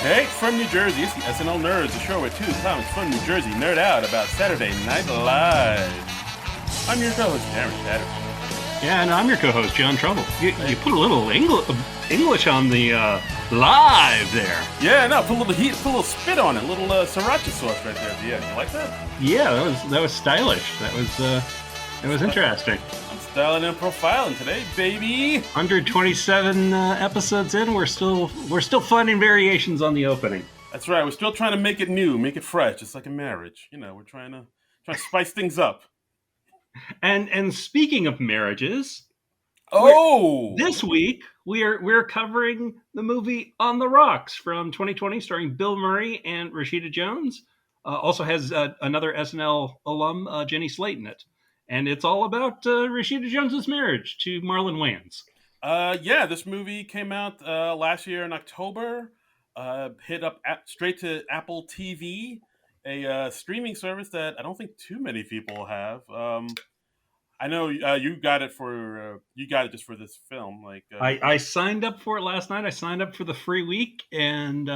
Hey, from New Jersey, it's the SNL Nerds, the show where two comics from New Jersey nerd out about Saturday Night Live. I'm your co-host, Darren Patterson. Yeah, and I'm your co-host, John Trouble. You put a little English on the live there. Yeah, no, put a little heat, put a little spit on it, a little sriracha sauce right there at the end. You like that? Yeah, that was stylish. That was interesting. I'm styling and profiling today, baby. 127 episodes in, we're still finding variations on the opening. That's right. We're still trying to make it new, make it fresh, just like a marriage. You know, we're trying to spice things up. And speaking of marriages, this week we're covering the movie On the Rocks from 2020, starring Bill Murray and Rashida Jones. Also has another SNL alum, Jenny Slate, in it. And it's all about Rashida Jones's marriage to Marlon Wayans. Yeah, this movie came out last year in October. Hit up straight to Apple TV, a streaming service that I don't think too many people have. I know you got it just for this film. Like I signed up for it last night. I signed up for the free week, and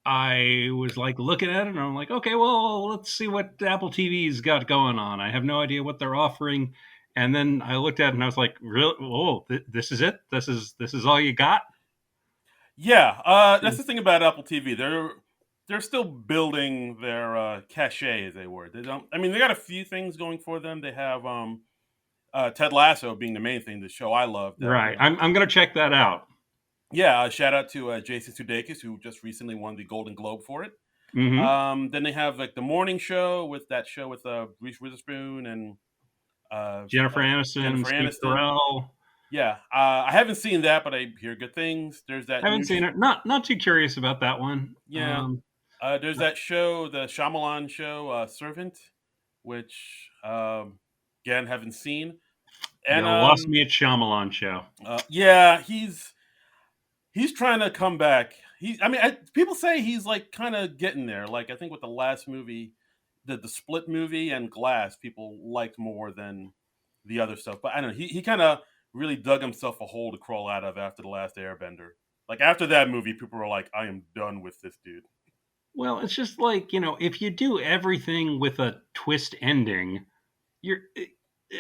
I was like looking at it, and I'm like, okay, well, let's see what Apple TV's got going on. I have no idea what they're offering, and then I looked at it, and I was like, really? Oh, this is it? This is all you got? Yeah, that's the thing about Apple TV. They're still building their cachet, as they were. They don't. I mean, they got a few things going for them. They have Ted Lasso being the main thing. The show I love. Right. I'm gonna check that out. Yeah. Shout out to Jason Sudeikis, who just recently won the Golden Globe for it. Mm-hmm. Then they have like the morning show with Reese Witherspoon and Jennifer Aniston, Steve Carell. Yeah, I haven't seen that, but I hear good things. There's that. I haven't seen it. Not too curious about that one. Yeah. There's that show, the Shyamalan show, Servant, which again haven't seen. And lost me at Shyamalan show. Yeah, he's trying to come back. People say he's like kind of getting there. Like I think with the last movie, the Split movie and Glass, people liked more than the other stuff. But I don't know. He kind of really dug himself a hole to crawl out of after the last Airbender. Like after that movie, people were like, "I am done with this dude." Well, it's just like, if you do everything with a twist ending,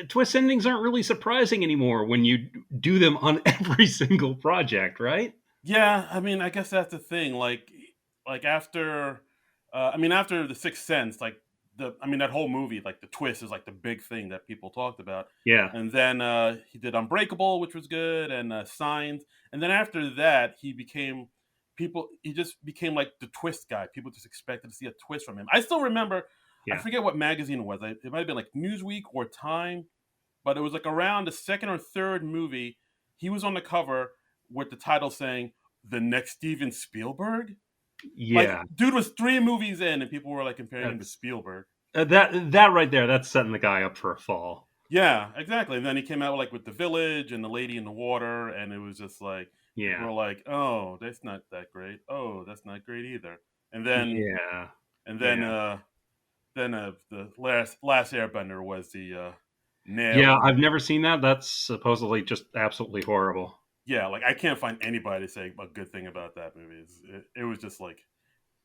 twist endings aren't really surprising anymore when you do them on every single project, right? Yeah, I mean, I guess that's the thing. Like after, after The Sixth Sense, that whole movie, like the twist is like the big thing that people talked about. Yeah. And then he did Unbreakable, which was good, and Signs. And then after that, he just became like the twist guy. People just expected to see a twist from him. I still remember, I forget what magazine it was. It might have been like Newsweek or Time, but it was like around the second or third movie. He was on the cover with the title saying, "The next Steven Spielberg." Yeah. Like, dude was 3 movies in, and people were like comparing him to Spielberg. That right there, that's setting the guy up for a fall. Yeah, exactly. And then he came out with The Village and The Lady in the Water, and it was just like, we're like, oh, that's not that great. Oh, that's not great either. And then, the last Airbender was the nail. Yeah, I've never seen that. That's supposedly just absolutely horrible. Yeah, like I can't find anybody saying a good thing about that movie. It was just like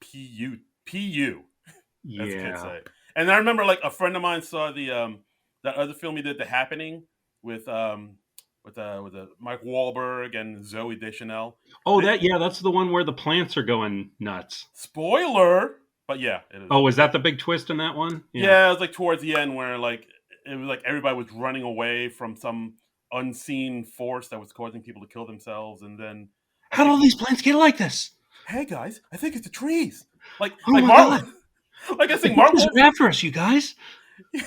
PU. As kids say. And I remember like a friend of mine saw the that other film he did, The Happening, with Mike Wahlberg and Zooey Deschanel. Oh, that's the one where the plants are going nuts. Spoiler, but yeah, it is. Oh, was that the big twist in that one? Yeah, it was like towards the end where like it was like everybody was running away from some unseen force that was causing people to kill themselves, and then how did all these plants get like this? Hey guys, I think it's the trees. Like God. Like I think Mark Wahlberg after us, you guys.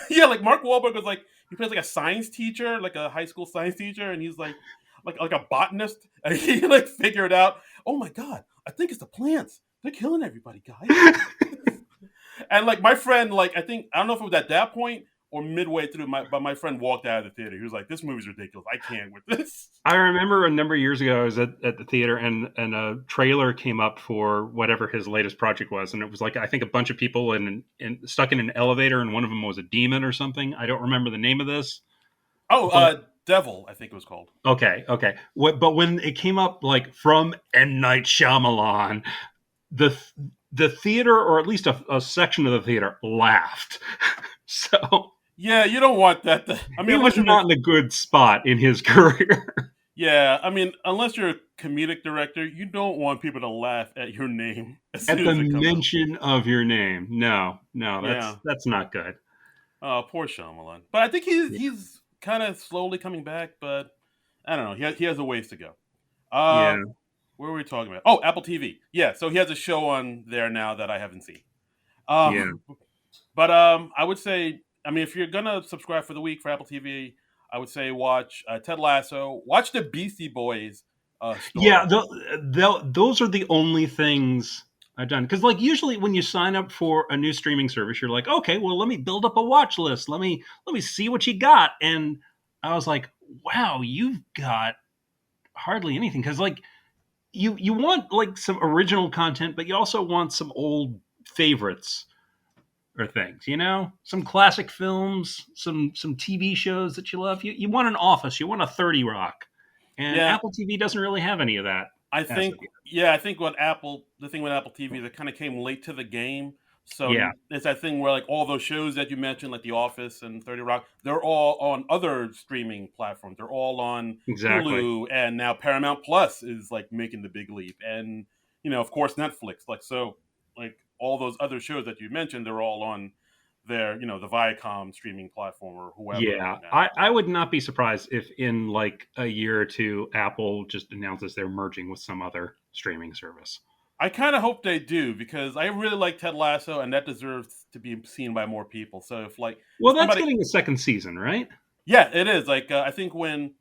Yeah, like Mark Wahlberg was like he plays like a science teacher, like a high school science teacher, and he's like a botanist, and he like figured out, oh my god, I think it's the plants. They're killing everybody, guys. And like my friend, like I don't know if it was at that point or midway through, but my friend walked out of the theater. He was like, "This movie's ridiculous. I can't with this." I remember a number of years ago, I was at the theater, and a trailer came up for whatever his latest project was, and it was like I think a bunch of people stuck in an elevator, and one of them was a demon or something. I don't remember the name of this. Oh, Devil, I think it was called. Okay. But when it came up like from M. Night Shyamalan, the the theater, or at least a section of the theater, laughed. So Yeah, you don't want that. I mean, he was unless you're not in a good spot in his career. yeah, I mean, unless you're a comedic director, you don't want people to laugh at your name as At soon the as it comes up. mention of your name, no, Yeah. that's not good. Oh, poor Shyamalan. But I think he's kind of slowly coming back, but I don't know. He has a ways to go. Yeah, Where were we talking about? Oh, Apple TV. Yeah, so he has a show on there now that I haven't seen. yeah, But I would say, I mean, if you're gonna subscribe for the week for Apple TV, I would say watch Ted Lasso. Watch the Beastie Boys yeah. story. Those are the only things I've done, because like usually when you sign up for a new streaming service, you're like, okay, well, let me build up a watch list. Let me see what you got. And I was like, wow, you've got hardly anything, because like you want like some original content, but you also want some old favorites or things, some classic films, some TV shows that you love. You want an Office, you want a 30 Rock, and Yeah, Apple TV doesn't really have any of that I as think of yet. yeah, I think the thing with Apple TV that kind of came late to the game. Yeah, So it's that thing where like all those shows that you mentioned, like The Office and 30 Rock, they're all on other streaming platforms. They're all on exactly. Hulu, and now Paramount Plus is like making the big leap, and of course Netflix. Like all those other shows that you mentioned, they're all on their the Viacom streaming platform or whoever Yeah, right now. I would not be surprised if in like a year or two, Apple just announces they're merging with some other streaming service. I kind of hope they do because I really like Ted Lasso, and that deserves to be seen by more people. So if Well, that's somebody, getting a second season, right? yeah, it is. Like I think when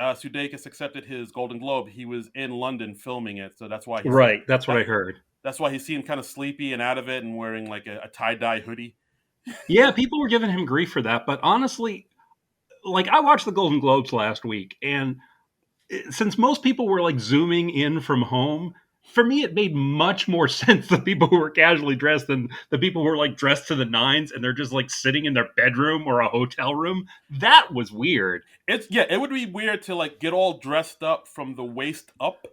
Sudeikis accepted his Golden Globe, he was in London filming it, so Right, that's what that, I heard. that's why he seemed kind of sleepy and out of it, and wearing like a tie dye hoodie. Yeah, people were giving him grief for that, but honestly, like I watched the Golden Globes last week, and since most people were like zooming in from home, for me it made much more sense the people who were casually dressed than the people who were like dressed to the nines and they're just like sitting in their bedroom or a hotel room. That was weird. It would be weird to like get all dressed up from the waist up,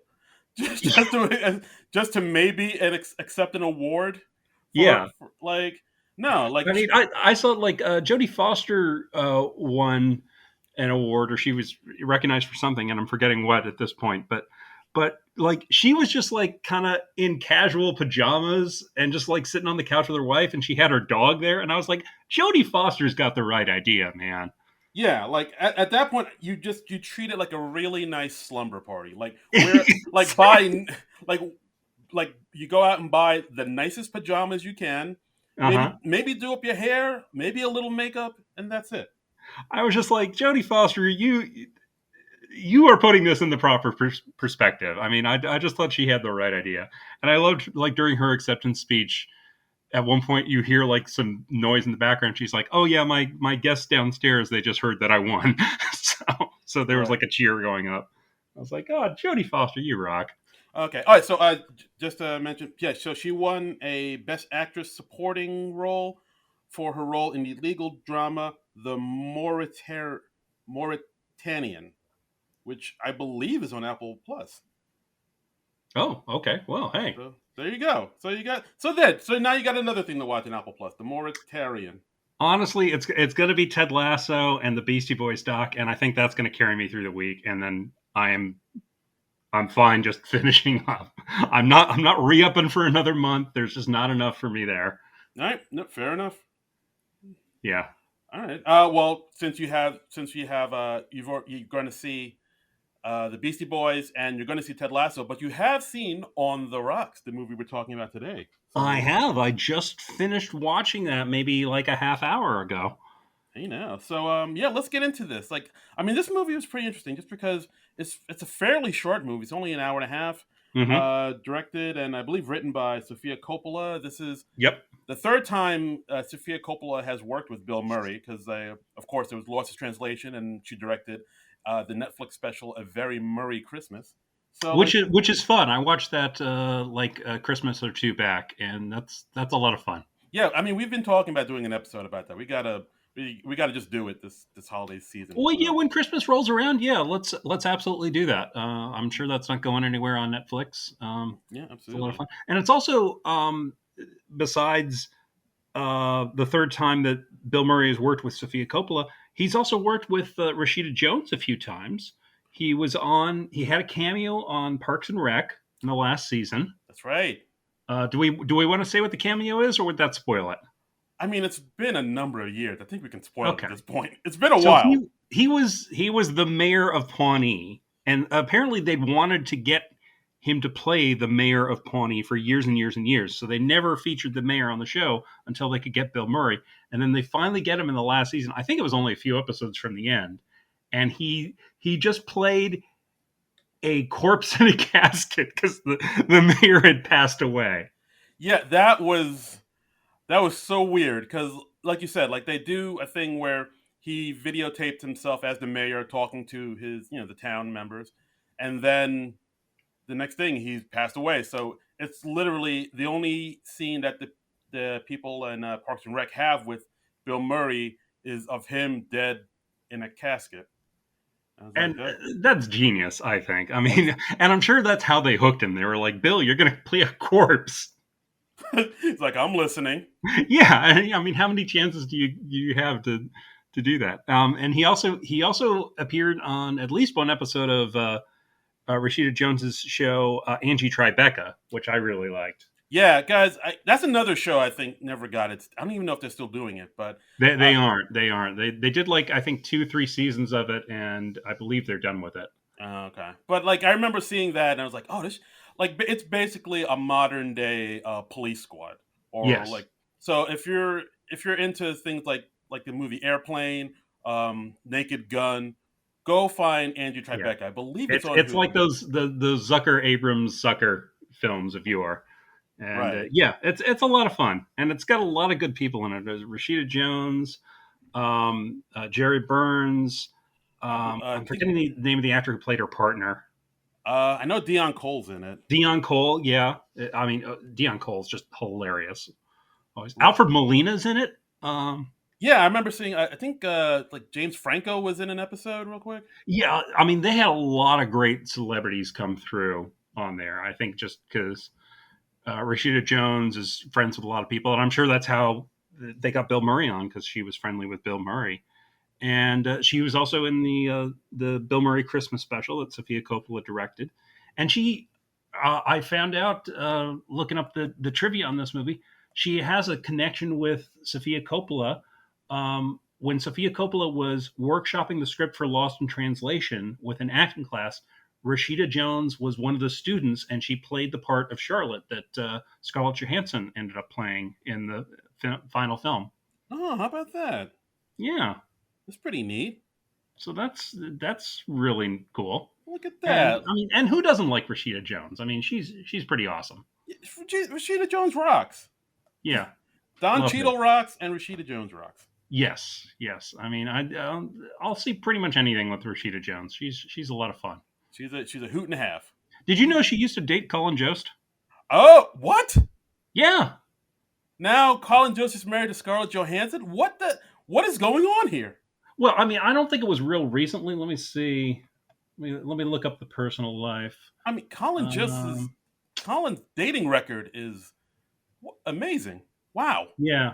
just to maybe accept an award Yeah. for like no like I mean, I saw like Jodie Foster won an award, or she was recognized for something, and I'm forgetting what at this point. But like she was just like kind of in casual pajamas and just like sitting on the couch with her wife, and she had her dog there, and I was like, Jodie Foster's got the right idea, man. Yeah, like at that point, you treat it like a really nice slumber party. Like where like buy like like you go out and buy the nicest pajamas you can. Uh huh. Maybe do up your hair, maybe a little makeup, and that's it. I was just like, Jodie Foster, you are putting this in the proper perspective. I mean, I just thought she had the right idea, and I loved like during her acceptance speech. At one point, you hear like some noise in the background. She's like, "Oh yeah, my guests downstairs, they just heard that I won." so there was Right. like a cheer going up. I was like, "Oh, Jodie Foster, you rock." Okay. All right. So just to mention, yeah. So she won a Best Actress Supporting Role for her role in the legal drama The Mauritanian, which I believe is on Apple Plus. Oh, okay. Well, hey. So there you go. So now you got another thing to watch on Apple Plus, The Mauritanian. Honestly, it's going to be Ted Lasso and the Beastie Boys doc, and I think that's going to carry me through the week. And then I'm fine just finishing up. I'm not re-upping for another month. There's just not enough for me there. All right. No, fair enough. Yeah. All right. Well, you're going to see the Beastie Boys, and you're going to see Ted Lasso, but you have seen On the Rocks, the movie we're talking about today. I So, have. I just finished watching that maybe like a half hour ago. yeah, let's get into this. Like, I mean, this movie was pretty interesting just because it's a fairly short movie. It's only an hour and a half. Mm-hmm. Directed and I believe written by Sofia Coppola. This is Yep. the third time Sofia Coppola has worked with Bill Murray because, of course, there was Lost in Translation, and she directed the Netflix special A Very Murray Christmas. So, like, Which is fun. I watched that like a Christmas or two back, and that's a lot of fun. yeah, I mean, we've been talking about doing an episode about that. We we got to just do it this holiday season. Well, yeah, when Christmas rolls around, yeah, let's absolutely do that. I'm sure that's not going anywhere on Netflix. Yeah, It's a lot of absolutely. fun, and it's also besides the third time that Bill Murray has worked with Sofia Coppola, he's also worked with Rashida Jones a few times. He had a cameo on Parks and Rec in the last season. That's right. Do we want to say what the cameo is, or would that spoil it? I mean, it's been a number of years. I think we can spoil it Okay. at this point. It's been a So while. he was the mayor of Pawnee, and apparently they'd wanted to get him to play the mayor of Pawnee for years and years and years. So they never featured the mayor on the show until they could get Bill Murray, and then they finally get him in the last season. I think it was only a few episodes from the end, and he just played a corpse in a casket because the mayor had passed away. Yeah, that was so weird because, like you said, like they do a thing where he videotaped himself as the mayor talking to his, the town members, and then the next thing he's passed away. So it's literally the only scene that the people in Parks and Rec have with Bill Murray is of him dead in a casket. I was like, And that's genius, I think. I mean, and I'm sure that's how they hooked him. They were like, Bill, you're going to play a corpse. he's like, I'm listening. Yeah, I mean, how many chances do you have to do that? And he also appeared on at least one episode of Rashida Jones's show Angie Tribeca, which I really liked. Yeah, guys, that's another show I think never got it. I don't even know if they're still doing it, but They aren't. They did like I think 2-3 seasons of it, and I believe they're done with it. okay. But like I remember seeing that, and I was like, oh, this like it's basically a modern day police squad, or Yes. like so if you're into things like the movie Airplane, Naked Gun, go find Andrew Yeah. Tribeca. I believe it's on It's like Hulu. those the Zucker Abrams Zucker films of yore. And Right. yeah, it's a lot of fun, and it's got a lot of good people in it. There's Rashida Jones, Jerry Burns. I I'm think forgetting the name of the actor who played her partner. I know Dion Cole's in it. Dion Cole, yeah. I mean, Dion Cole's just hilarious. Always. Alfred Molina's in it. Yeah, I remember seeing. I think like James Franco was in an episode, real quick. Yeah, I mean, they had a lot of great celebrities come through on there. I think just because Rashida Jones is friends with a lot of people, and I'm sure that's how they got Bill Murray on because she was friendly with Bill Murray, and she was also in the Bill Murray Christmas special that Sofia Coppola directed, and I found out looking up the trivia on this movie, she has a connection with Sofia Coppola. When Sofia Coppola was workshopping the script for Lost in Translation with an acting class, Rashida Jones was one of the students, and she played the part of Charlotte that Scarlett Johansson ended up playing in the final film. Oh, how about that? Yeah, That's pretty neat. so that's really cool. Look at And that. I mean, and who doesn't like Rashida Jones? I mean, she's pretty awesome. Rashida Jones rocks. Yeah, Don loved her. Cheadle rocks, and Rashida Jones rocks. Yes. I mean, I'll see pretty much anything with Rashida Jones. She's a lot of fun. She's a hoot and a half. Did you know she used to date Colin Jost? Oh, what? Yeah. Now Colin Jost married to Scarlett Johansson. What is going on here? Well, I mean, I don't think it was real recently. Let me see. Let me look up the personal life. I mean, Colin's dating record is amazing. Wow. Yeah.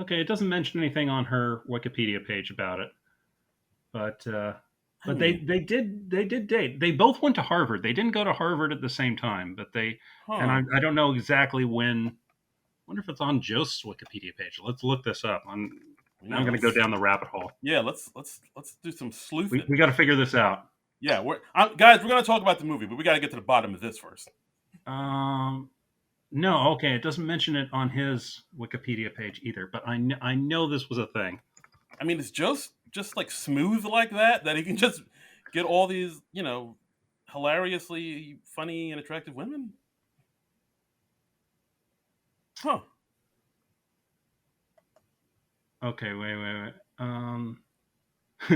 Okay. It doesn't mention anything on her Wikipedia page about it, but they did date. They both went to Harvard. They didn't go to Harvard at the same time, but and I don't know exactly when. I wonder if it's on Jost's Wikipedia page. Let's look this up. I'm going to go down the rabbit hole. Yeah, let's do some sleuthing. We got to figure this out. Yeah, guys, we're going to talk about the movie, but we got to get to the bottom of this first. No, okay, it doesn't mention it on his Wikipedia page either. But I know this was a thing. I mean, it's just like smooth like that he can just get all these hilariously funny and attractive women. Huh. Okay, wait.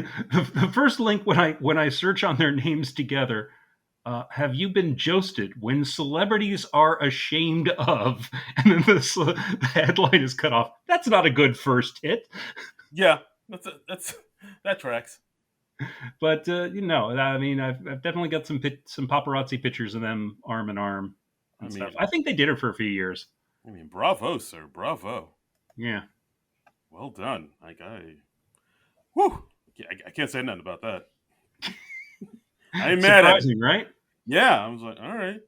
The first link when I search on their names together, have you been josted when celebrities are ashamed of? And then the headline is cut off. That's not a good first hit. Yeah, that tracks. But I mean, I've definitely got some paparazzi pictures of them arm in arm I and stuff. mean, I think they did it for a few years. bravo, sir, bravo. Yeah. Well done. Whew, I can't say nothing about that. I ain't mad at it. Surprising, right? Yeah, I was like, all right.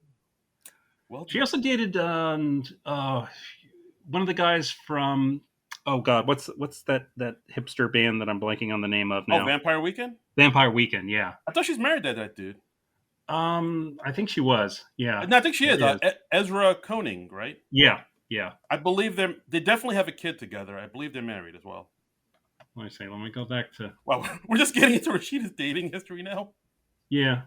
Well She done. also dated one of the guys from, oh God, what's that hipster band that I'm blanking on the name of Oh, now? Vampire Weekend. Vampire Weekend. Yeah. I thought she's married to that dude. I think she was. Yeah. No, I think she is. She is. Ezra Koenig, right? Yeah. Yeah. I believe they definitely have a kid together. I believe they're married as well. Let me see. Let me go back to. Well, we're just getting into Rashida's dating history now. Yeah.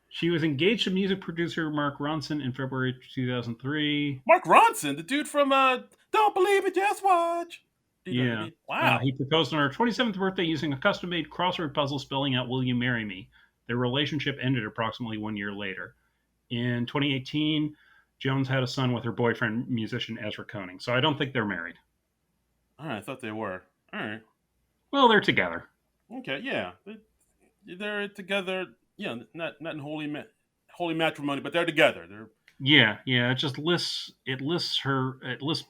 She was engaged to music producer Mark Ronson in February 2003. Mark Ronson, the dude from Don't Believe It, Just Watch. Yeah. Wow. He proposed on her 27th birthday using a custom-made crossword puzzle spelling out "Will you marry me?" Their relationship ended approximately 1 year later. In 2018, Jones had a son with her boyfriend, musician Ezra Koenig. So I don't think they're married. All right, I thought they were. All right. Well, they're together. Okay, yeah. They're together. Yeah, not in holy matrimony, but they're together. Yeah. It just lists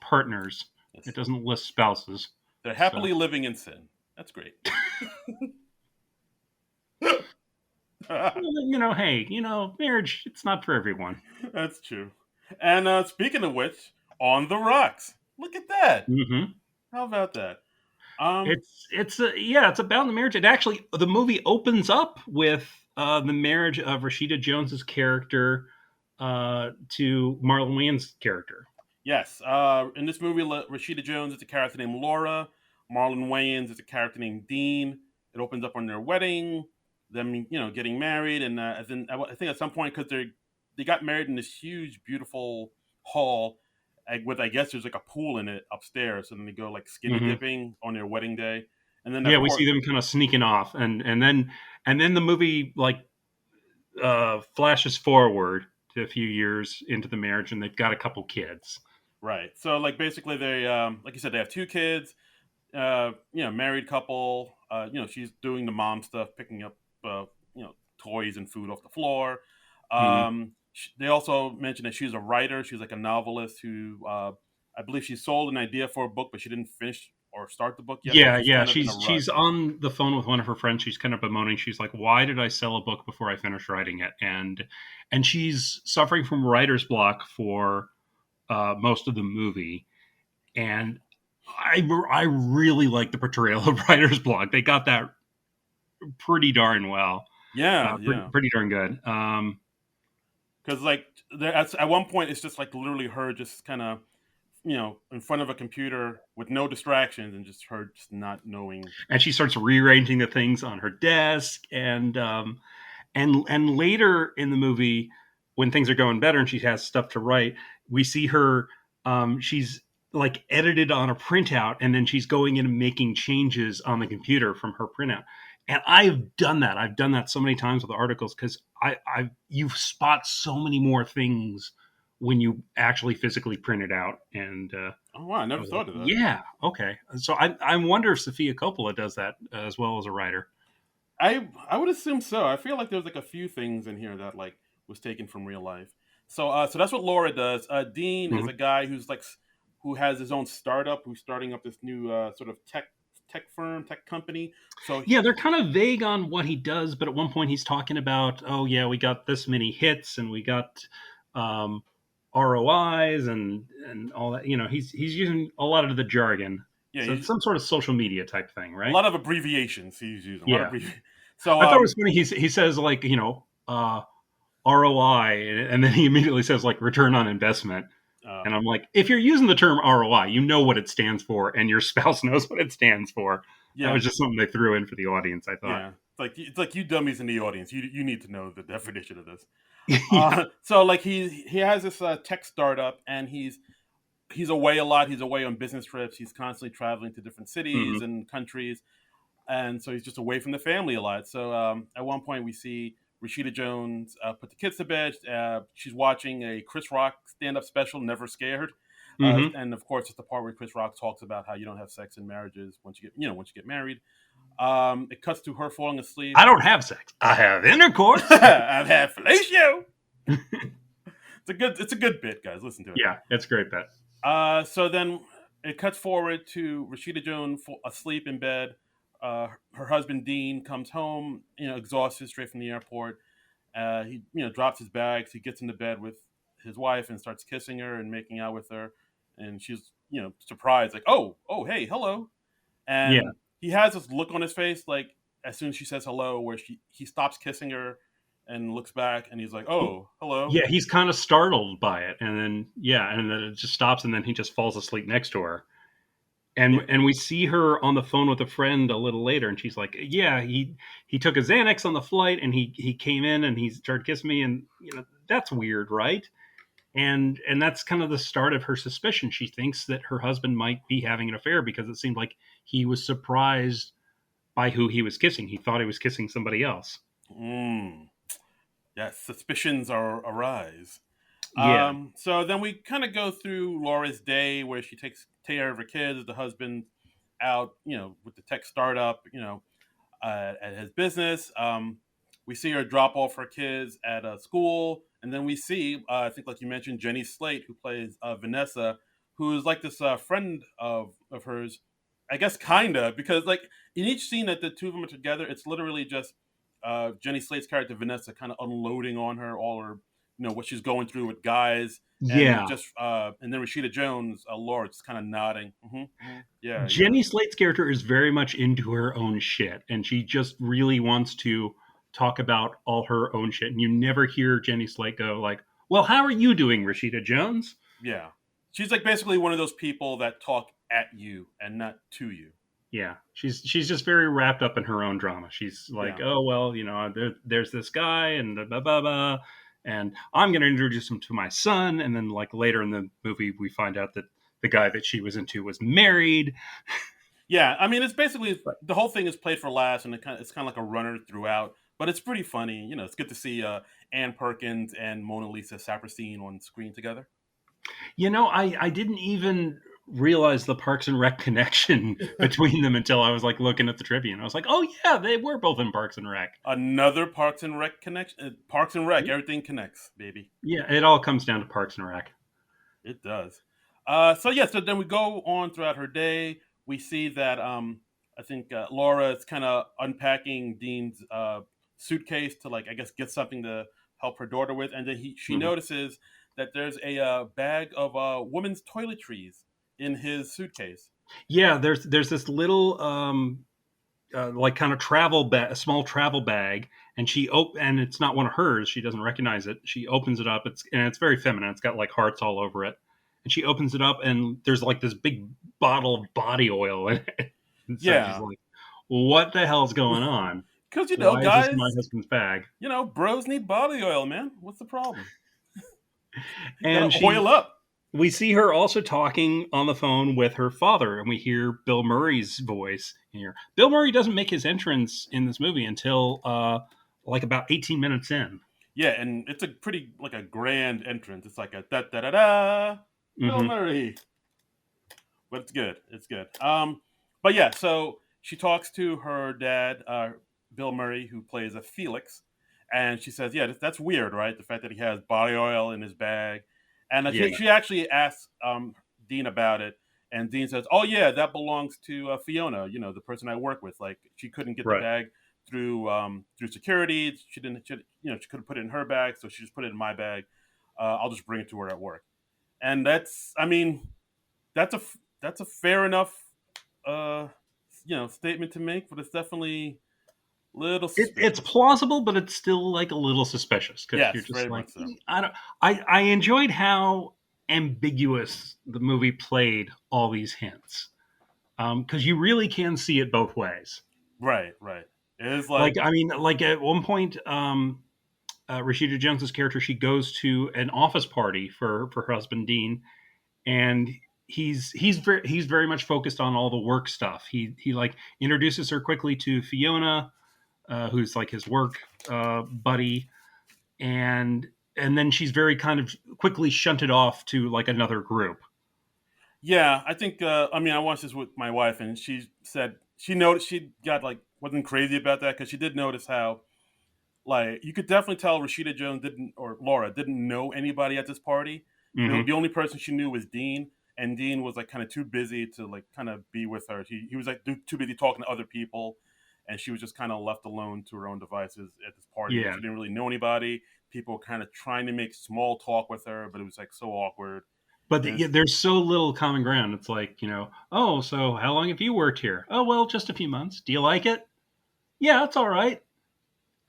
partners. Yes. It doesn't list spouses. They're happily living in sin. That's great. Hey, marriage, it's not for everyone. That's true. And speaking of which, On the Rocks. Look at that. Mm-hmm. How about that? It's about the marriage. It actually, the movie opens up with the marriage of Rashida Jones's character to Marlon Wayans' character. Yes. In this movie, Rashida Jones is a character named Laura. Marlon Wayans is a character named Dean. It opens up on their wedding, them getting married, and then I think at some point, because they got married in this huge, beautiful hall with, I guess, there's like a pool in it upstairs, and then they go like skinny dipping on their wedding day, and then we see them kind of sneaking off, and then the movie like flashes forward to a few years into the marriage, and they've got a couple kids. Right. So like basically they like you said, they have 2 kids. Married couple. She's doing the mom stuff, picking up toys and food off the floor. They also mentioned that she's a writer. She's like a novelist who I believe she sold an idea for a book, but she didn't finish or start the book yet. Yeah. She's on the phone with one of her friends. She's kind of bemoaning. She's like, "Why did I sell a book before I finished writing it?" And she's suffering from writer's block for most of the movie. And I really like the portrayal of writer's block. They got that pretty darn well. Yeah, pretty darn good. Because like at one point, it's just like literally her just kind of in front of a computer with no distractions, and just her just not knowing. And she starts rearranging the things on her desk, and later in the movie, when things are going better and she has stuff to write, we see her. She's like edited on a printout, and then she's going in and making changes on the computer from her printout. And I've done that. I've done that so many times with articles, because you spot so many more things when you actually physically print it out. And oh wow, I never thought of that. Yeah, okay. So I wonder if Sofia Coppola does that as well as a writer. I would assume so. I feel like there's like a few things in here that like was taken from real life. So that's what Laura does. Dean is a guy who has his own startup, who's starting up this new sort of tech company. So yeah, they're kind of vague on what he does, but at one point he's talking about, oh yeah, we got this many hits and we got ROIs and all that. He's using a lot of the jargon. Yeah, so it's some sort of social media type thing, right? A lot of abbreviations he's using. Yeah. So I thought it was funny. He says like ROI, and then he immediately says like return on investment. And I'm like, if you're using the term ROI, you know what it stands for, and your spouse knows what it stands for. Yeah. That was just something they threw in for the audience, I thought. Yeah, it's like you dummies in the audience, you need to know the definition of this. So like he has this tech startup, and he's away a lot. He's away on business trips. He's constantly traveling to different cities and countries, and so he's just away from the family a lot. So at one point we see Rashida Jones put the kids to bed. She's watching a Chris Rock stand-up special, Never Scared. Mm-hmm. And of course, it's the part where Chris Rock talks about how you don't have sex in marriages once you get married. It cuts to her falling asleep. I don't have sex. I have intercourse. I've had fellatio. It's a good bit, guys. Listen to it. Yeah, it's a great bet. So then it cuts forward to Rashida Jones asleep in bed. Her husband Dean comes home, exhausted, straight from the airport. He, drops his bags. He gets into bed with his wife and starts kissing her and making out with her. And she's, surprised, like, oh, hey, hello. Yeah. And he has this look on his face, like as soon as she says hello, where he stops kissing her and looks back, and he's like, oh, hello. Yeah, he's kind of startled by it, and then it just stops, and then he just falls asleep next to her. And we see her on the phone with a friend a little later, and she's like, "Yeah, he took a Xanax on the flight, and he came in and he started kissing me, and that's weird, right?" And that's kind of the start of her suspicion. She thinks that her husband might be having an affair because it seemed like he was surprised by who he was kissing. He thought he was kissing somebody else. Yes, suspicions are arise. Yeah. So then we kind of go through Laura's day where she takes care of her kids, the husband out, with the tech startup, at his business. We see her drop off her kids at a school, and then we see, I think, like you mentioned, Jenny Slate, who plays Vanessa, who is like this friend of hers. I guess kinda, because like in each scene that the two of them are together, it's literally just Jenny Slate's character Vanessa kind of unloading on her all her, what she's going through with guys, Yeah. And then Rashida Jones, Laura, just kind of nodding. Yeah. Jenny Slate's character is very much into her own shit, and she just really wants to talk about all her own shit. And you never hear Jenny Slate go like, "Well, how are you doing, Rashida Jones?" Yeah, she's like basically one of those people that talk at you and not to you. Yeah, she's just very wrapped up in her own drama. She's like, "Oh well, there's this guy, and blah blah blah, and I'm going to introduce him to my son." And then like later in the movie, we find out that the guy that she was into was married. Yeah, I mean, it's basically the whole thing is played for laughs, and it's kind of like a runner throughout. But it's pretty funny. It's good to see Ann Perkins and Mona Lisa Saperstein on screen together. I didn't even realize the Parks and Rec connection between them until I was like looking at the trivia, and I was like, "Oh yeah, they were both in Parks and Rec." Another Parks and Rec connection. Parks and Rec, everything connects, baby. Yeah, it all comes down to Parks and Rec. It does. So then we go on throughout her day. We see that I think Laura is kind of unpacking Dean's suitcase to, like, I guess, get something to help her daughter with, and then she notices that there's a bag of women's toiletries in his suitcase. Yeah, there's this little like kind of a small travel bag, and and it's not one of hers. She doesn't recognize it. She opens it up. It's very feminine. It's got like hearts all over it. And she opens it up, and there's like this big bottle of body oil in it. And so she's like, "What the hell's going on?" Because why guys, is this my husband's bag? Bros need body oil, man. What's the problem? And oil up. We see her also talking on the phone with her father, and we hear Bill Murray's voice here. Bill Murray doesn't make his entrance in this movie until like about 18 minutes in. Yeah, and it's a pretty like a grand entrance. It's like a da da da da. Bill Murray. But it's good. It's good. But yeah, so she talks to her dad, Bill Murray, who plays a Felix, and she says, "Yeah, that's weird, right? The fact that he has body oil in his bag." And she actually asks Dean about it, and Dean says, "Oh yeah, that belongs to Fiona. The person I work with. Like, she couldn't get the bag through security. She didn't. She couldn't put it in her bag, so she just put it in my bag. I'll just bring it to her at work." And that's a fair enough statement to make, but it's definitely a little suspicious. It's plausible, but it's still like a little suspicious because yes, you're just very like, much so. I enjoyed how ambiguous the movie played all these hints, because you really can see it both ways. Right. It is like I mean, like at one point, Rashida Jones's character, she goes to an office party for her husband Dean, and he's very much focused on all the work stuff. He like introduces her quickly to Fiona, who's like his work buddy, and then she's very kind of quickly shunted off to like another group. Yeah, I think. I mean, I watched this with my wife, and she said she noticed she got like wasn't crazy about that because she did notice how like you could definitely tell Rashida Jones didn't or Laura didn't know anybody at this party. Mm-hmm. The only person she knew was Dean, and Dean was like kind of too busy to like kind of be with her. He was like too busy talking to other people, and she was just kind of left alone to her own devices at this party where Yeah. she didn't really know anybody. People were kind of trying to make small talk with her, but it was like so awkward. But And it's, there's so little common ground. It's like, oh, so how long have you worked here? Oh, well, just a few months. Do you like it? Yeah, it's all right.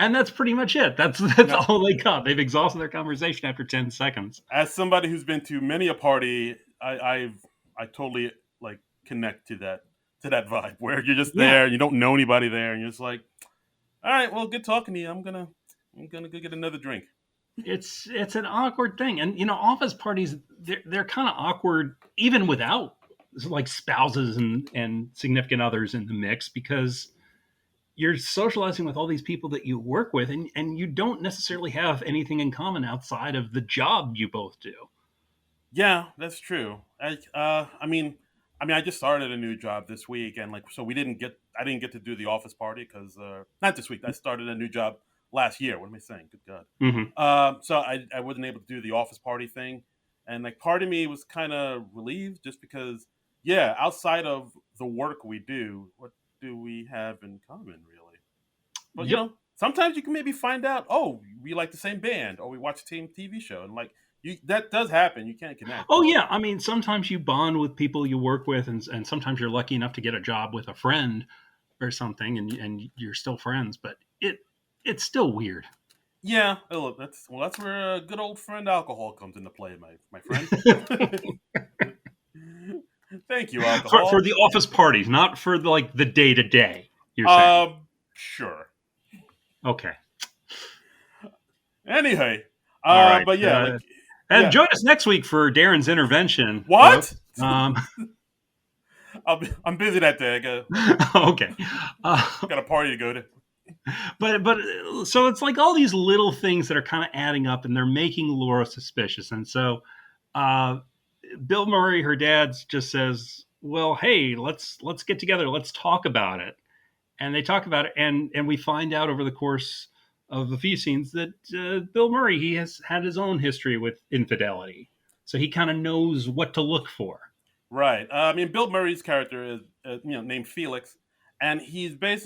And that's pretty much it. That's yeah, all they got. They've exhausted their conversation after 10 seconds. as somebody who's been to many a party, I totally like connect to that vibe where you're just Yeah, there, you don't know anybody there, and you're just like, all right, well, good talking to you. I'm gonna go get another drink. it's an awkward thing. And office parties, they're kind of awkward even without like spouses and significant others in the mix, because you're socializing with all these people that you work with, and you don't necessarily have anything in common outside of the job you both do. Yeah, that's true. I mean, I just started a new job this week, and like, so I didn't get to do the office party because not this week. I started a new job last year. What am I saying? Good God. Mm-hmm. So I wasn't able to do the office party thing, and like part of me was kind of relieved just because, yeah, outside of the work we do, what do we have in common really? But Yep. sometimes you can maybe find out, oh, we like the same band, or we watch the same TV show, and like that does happen. You can't connect, Oh but yeah, I mean, sometimes you bond with people you work with, and sometimes you're lucky enough to get a job with a friend or something, and you're still friends. But it's still weird. yeah, oh, that's where good old friend alcohol comes into play, my friend. Thank you, For alcohol. the office parties, not for like the day to day. You're saying, Sure. okay, Anyway, all right. but yeah, like And yeah. join us next week for Darren's intervention, folks. What? I'm busy that day. Okay. Got a party to go to. But so it's like all these little things that are kind of adding up, and they're making Laura suspicious. And so uh, Bill Murray, her dad, just says, "Well, hey, let's get together. Let's talk about it." And they talk about it, and we find out over the course of a few scenes that Bill Murray, he has had his own history with infidelity, so he kind of knows what to look for. Right. I mean, Bill Murray's character is named Felix, and he's a bit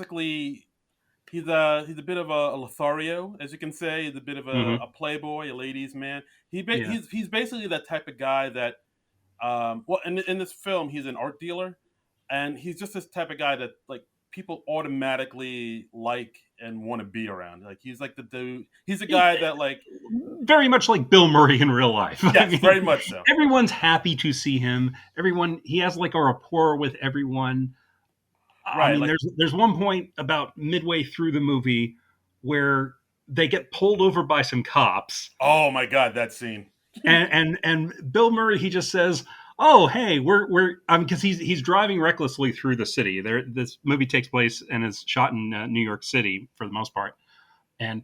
of a Lothario, as you can say. He's a bit of Mm-hmm. a playboy, a ladies' man. Yeah. He's basically that type of guy that well, in this film, he's an art dealer, and he's just this type of guy that like people automatically like and want to be around. Like he's like the dude. He's a guy that like Very much like Bill Murray in real life. I yes, very mean, much so. everyone's happy to see him. Everyone, he has like a rapport with everyone. I Right. mean, Like there's one point about midway through the movie where they get pulled over by some cops, oh my god, that scene. and Bill Murray, he just says, "Oh, hey, we're because he's driving recklessly through the city. There, this movie takes place and is shot in New York City for the most part, and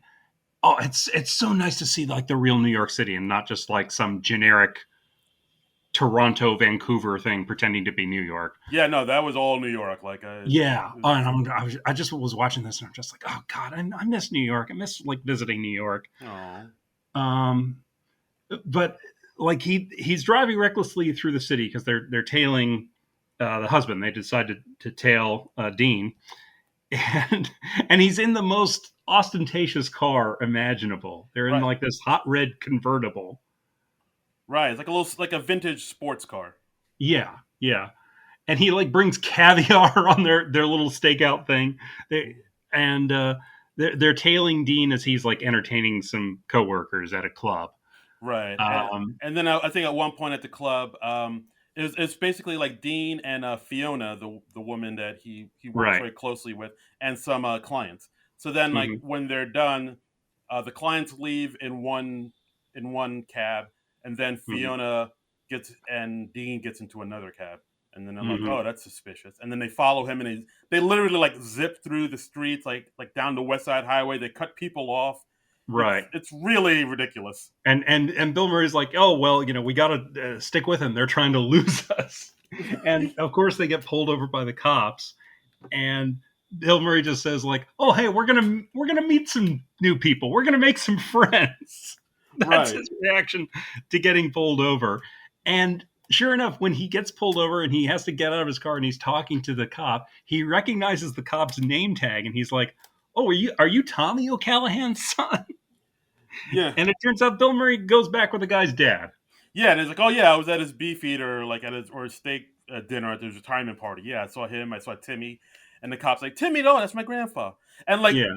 oh, it's so nice to see like the real New York City and not just like some generic Toronto, Vancouver thing pretending to be New York." Yeah, no, that was all New York. Like Yeah, oh, and I just was watching this and I'm just like, oh god, I miss New York. I miss like visiting New York. oh, Um, but like he's driving recklessly through the city because they're tailing the husband. They decide to tail Dean, and and he's in the most ostentatious car imaginable. They're in right, like this hot red convertible. right. It's like a little like a vintage sports car. Yeah, yeah. And he like brings caviar on their little stakeout thing. They and they're tailing Dean as he's like entertaining some coworkers at a club. Right, Um, and then I think at one point at the club, it's basically like Dean and Fiona, the woman that he works right. very closely with, and some clients. So then, like Hmm. when they're done, the clients leave in one cab, and then Hmm. Fiona gets and Dean gets into another cab, and then I'm like, Hmm. oh, that's suspicious. And then they follow him, and they literally like zip through the streets, like down the West Side Highway. They cut people off, Right. It's really ridiculous. And Bill Murray's like, oh well, we got to stick with him. They're trying to lose us, and of course they get pulled over by the cops. And Bill Murray just says like, oh hey, we're gonna meet some new people. We're gonna make some friends. That's Right. his reaction to getting pulled over. And sure enough, when he gets pulled over and he has to get out of his car and he's talking to the cop, he recognizes the cop's name tag and he's like, oh, are you Tommy O'Callahan's son? Yeah. And it turns out Bill Murray goes back with the guy's dad. Yeah, and it's like, oh yeah, I was at his beef eater, like at his or his steak dinner at his retirement party. Yeah, I saw him. I saw Timmy, and the cops like, Timmy, no, that's my grandpa. And like, Yeah.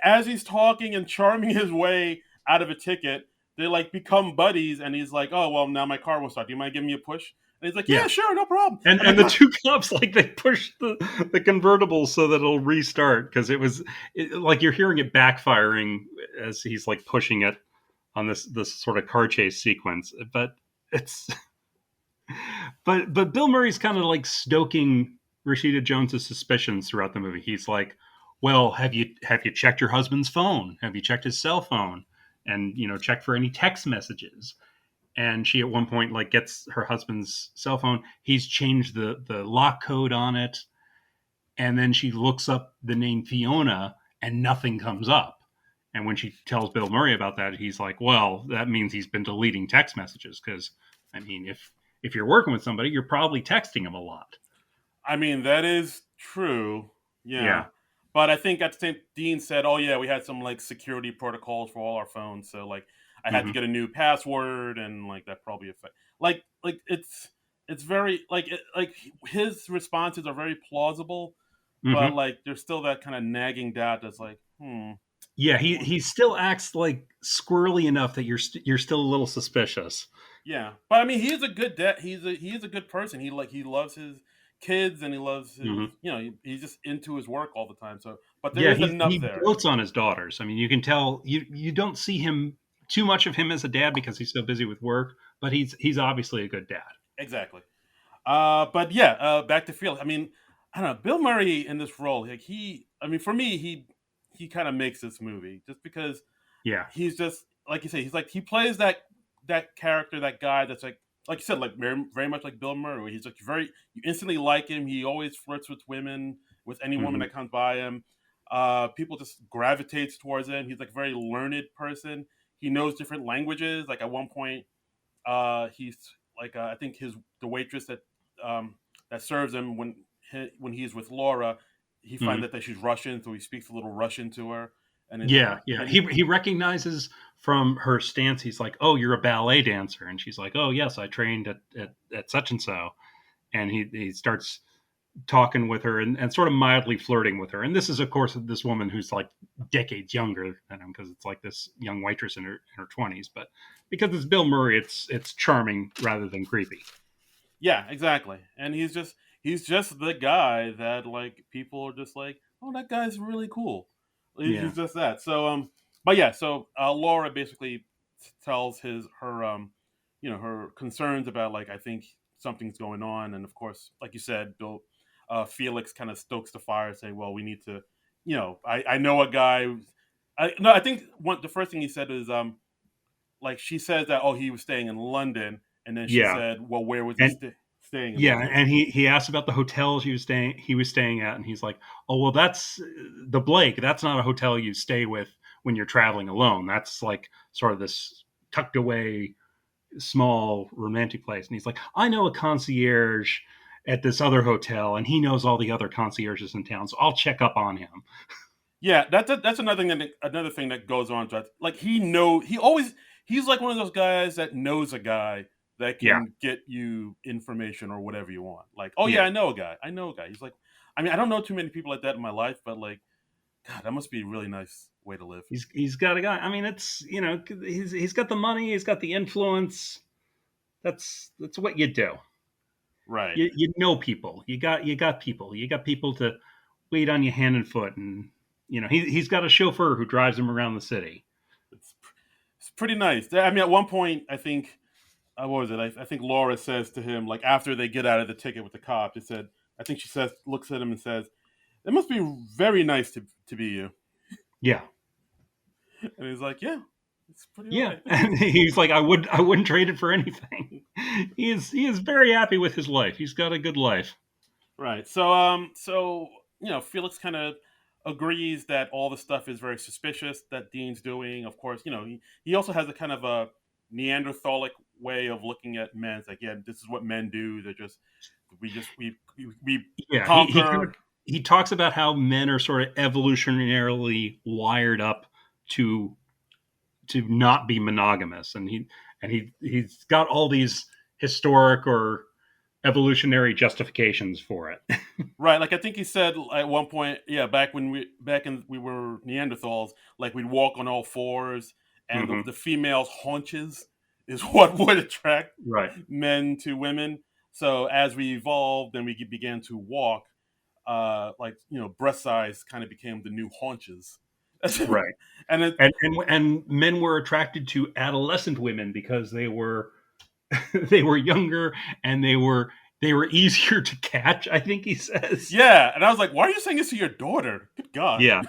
as he's talking and charming his way out of a ticket, they like become buddies. And he's like, oh well, now my car will start. Do you mind giving me a push? And he's like, yeah, sure, no problem. And the two cops like they push the convertible so that it'll restart because like you're hearing it backfiring as he's like pushing it on this sort of car chase sequence. But it's but Bill Murray's kind of like stoking Rashida Jones's suspicions throughout the movie. He's like, well, have you checked your husband's phone? Have you checked his cell phone? And check for any text messages. And she at one point like gets her husband's cell phone. He's changed the lock code on it. And then she looks up the name Fiona and nothing comes up. And when she tells Bill Murray about that, he's like, well, that means he's been deleting text messages. Because, I mean, if you're working with somebody, you're probably texting them a lot. I mean, that is true. Yeah. But I think at the same, Dean said, oh yeah, we had some like security protocols for all our phones. So like, I had to get a new password, and like that probably affect like it's very like like his responses are very plausible, but like there's still that kind of nagging doubt that's like, Yeah, he still acts like squirrely enough that you're still a little suspicious. Yeah, but I mean, he's a good dad. He's a good person. He loves his kids, and he loves his he's just into his work all the time. So, but there is enough there. He dotes on his daughters. I mean, you can tell you don't see him too much of him as a dad because he's so busy with work, but he's obviously a good dad. Exactly. But yeah, back to Felix. I mean, I don't know, Bill Murray in this role, like for me, he kind of makes this movie just because he's just like you say, he's like he plays that character, that guy that's like you said, like very, very much like Bill Murray. He's like you instantly like him. He always flirts with women, with any woman that comes by him. People just gravitates towards him. He's like a very learned person. He knows different languages. Like at one point, he's like I think the waitress that serves him when he's with Laura, he finds that she's Russian, so he speaks a little Russian to her. And he recognizes from her stance. He's like, "Oh, you're a ballet dancer," and she's like, "Oh, yes, I trained at such and so." And he starts talking with her and sort of mildly flirting with her. And this is, of course, this woman who's like decades younger than him because it's like this young waitress in her 20s. But because it's Bill Murray, it's charming rather than creepy. Yeah, exactly. And he's just the guy that like people are just like, oh, that guy's really cool. He's just that. So but yeah, so Laura basically tells her her concerns about like I think something's going on, and of course, like you said, Bill Felix kind of stokes the fire, saying, "Well, we need to, I know a guy." I think the first thing he said is like she says that he was staying in London, and then she said, "Well, where was he staying?" In London? And he asked about the hotel he was staying at, and he's like, "Oh, well, that's the Blake. That's not a hotel you stay with when you're traveling alone. That's like sort of this tucked away, small romantic place." And he's like, "I know a concierge at this other hotel, and he knows all the other concierges in town, so I'll check up on him." Yeah, that's another thing that goes on. Like he's like one of those guys that knows a guy that can get you information or whatever you want. Like, oh yeah, I know a guy. He's like, I mean, I don't know too many people like that in my life, but like, God, that must be a really nice way to live. He's got a guy. I mean, it's he's got the money, he's got the influence. That's what you do. Right. You know people. You got people. You got people to wait on you hand and foot, and he's got a chauffeur who drives him around the city. It's pretty nice. I mean, at one point, I think what was it? I think Laura says to him, like after they get out of the ticket with the cop, I think she says, looks at him and says, "It must be very nice to be you." Yeah. And he's like, yeah, it's pretty all Yeah, right. and he's like, I wouldn't trade it for anything. He is very happy with his life. He's got a good life. Right. So Felix kind of agrees that all the stuff is very suspicious that Dean's doing. Of course, he also has a kind of a Neanderthalic way of looking at men. It's like, yeah, this is what men do. They're just we Yeah, conquer. he talks about how men are sort of evolutionarily wired up to not be monogamous, and he's got all these historic or evolutionary justifications for it. Right, like I think he said at one point, yeah, back in we were Neanderthals, like we'd walk on all fours, and Hmm. the female's haunches is what would attract Right, men to women. So as we evolved and we began to walk, breast size kind of became the new haunches, right. and it And men were attracted to adolescent women because they were they were younger and they were easier to catch. I think he says. yeah, and I was like, why are you saying this to your daughter? Good God, Yeah,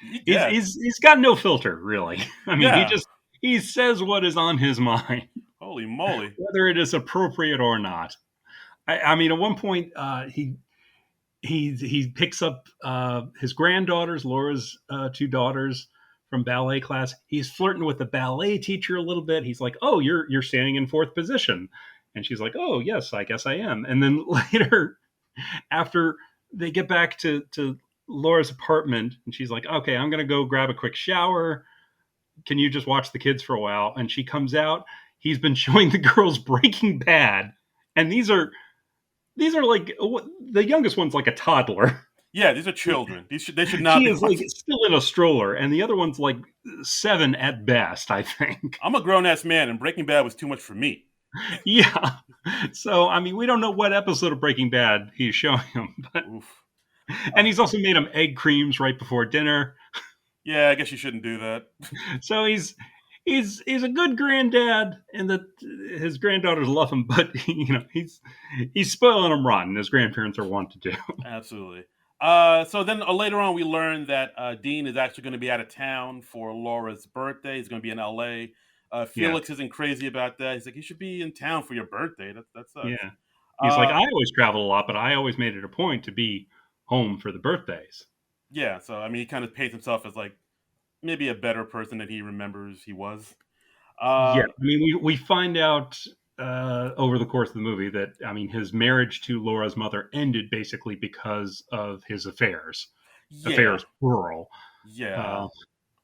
he's yeah, he's he's got no filter really. I mean, yeah, he says what is on his mind, holy moly, whether it is appropriate or not. I mean, at one point, he picks up his granddaughters, Laura's two daughters from ballet class. He's flirting with the ballet teacher a little bit. He's like, "Oh, you're standing in fourth position," and she's like, "Oh, yes, I guess I am." And then later, after they get back to Laura's apartment, and she's like, "Okay, I'm gonna go grab a quick shower. Can you just watch the kids for a while?" And she comes out. He's been showing the girls Breaking Bad, and these are like the youngest one's like a toddler. yeah, these are children. They should not She be is like watching. still in a stroller, and the other one's like 7 at best, I think. I'm a grown ass man, and Breaking Bad was too much for me. Yeah. So I mean, we don't know what episode of Breaking Bad he's showing him, but Oof. and Uh, he's also made him egg creams right before dinner. yeah, I guess you shouldn't do that. So he's a good granddad, and that his granddaughters love him, but he's spoiling them rotten, as grandparents are wont to do. Absolutely. So then later on, we learned that Dean is actually going to be out of town for Laura's birthday. He's going to be in LA. Yeah, Felix isn't crazy about that. He's like, you should be in town for your birthday. That sucks. yeah. He's like, Uh, I always travel a lot, but I always made it a point to be home for the birthdays. yeah. So I mean, he kind of paints himself as like maybe a better person than he remembers he was. Yeah, Uh, I mean, we find out over the course of the movie that I mean his marriage to Laura's mother ended basically because of his yeah, affairs plural. yeah.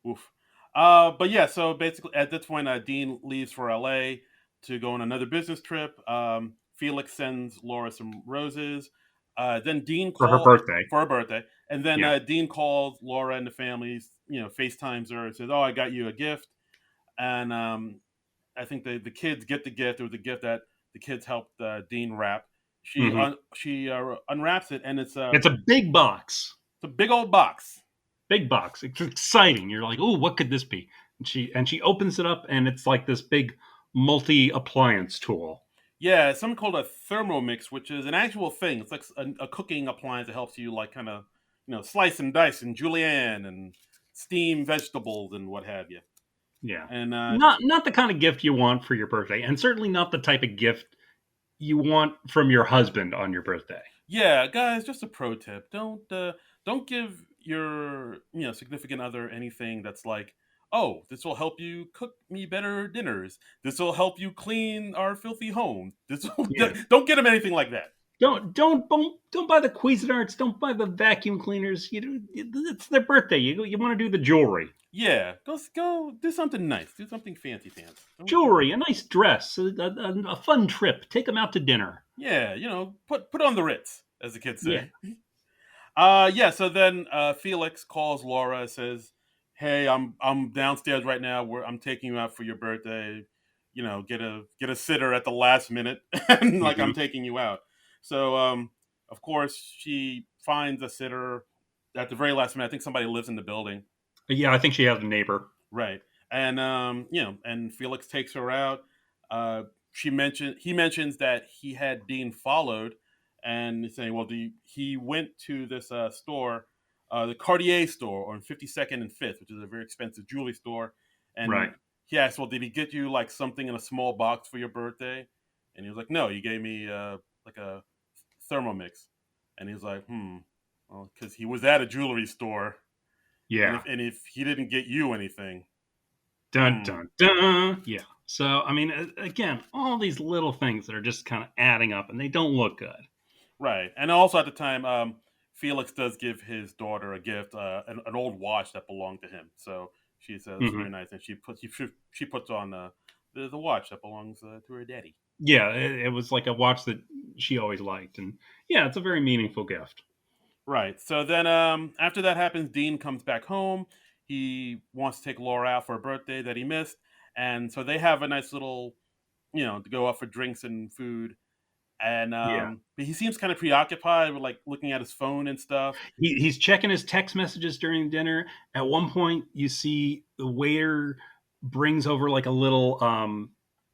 Uh, Oof. But yeah, so basically at this point, Dean leaves for LA to go on another business trip. Felix sends Laura some roses. Then Dean for her call birthday. for her birthday, and then Yeah. Dean calls Laura and the family. FaceTimes her and says, "Oh, I got you a gift." And I think the kids get the gift. It was a gift that the kids helped Dean wrap. Hmm. She unwraps it, and It's a big box. it's a big old box. Big box. It's exciting. You're like, oh, what could this be? And she opens it up, and it's like this big multi appliance tool. Yeah, it's something called a Thermomix, which is an actual thing. It's like a cooking appliance that helps you, like, kind of, slice and dice and julienne and steam vegetables and what have you. Yeah. And Not the kind of gift you want for your birthday, and certainly not the type of gift you want from your husband on your birthday. yeah, guys, just a pro tip: don't give your significant other anything that's like, oh, this will help you cook me better dinners. This will help you clean our filthy home. Yeah. Don't get them anything like that. Don't buy the Cuisinarts. Don't buy the vacuum cleaners. It's their birthday. You want to do the jewelry, Yeah, go do something nice. Do something fancy pants. Don't. a nice dress, a fun trip. Take them out to dinner. Yeah, put on the Ritz, as the kids Yeah. say. Yeah. So then Felix calls Laura, says, "Hey, I'm downstairs right now. I'm taking you out for your birthday. Get a sitter at the last minute, and like Hmm. I'm taking you out." So of course she finds a sitter at the very last minute. I think somebody lives in the building, Yeah, I think she has a neighbor. right? And and Felix takes her out. He mentions that he had Dean followed, and he's saying, well, he went to this store the Cartier store on 52nd and 5th, which is a very expensive jewelry store. Right. And he asked, well, did he get you like something in a small box for your birthday? And he was like, no, he gave me like a Thermomix. And he was like, well, because he was at a jewelry store. Yeah. And if he didn't get you anything, Dun, dun, dun. Yeah. So, I mean, again, all these little things that are just kind of adding up and they don't look good. Right. And also at the time, Felix does give his daughter a gift, an old watch that belonged to him. So she says it's very nice, and she puts on the watch that belongs to her daddy. Yeah, it was like a watch that she always liked, and yeah, it's a very meaningful gift. Right. So then after that happens, Dean comes back home. He wants to take Laura out for a birthday that he missed, and so they have a nice little, to go out for drinks and food. And Yeah, but he seems kind of preoccupied with like looking at his phone and stuff. he's checking his text messages during dinner. At one point, you see the waiter brings over like a little,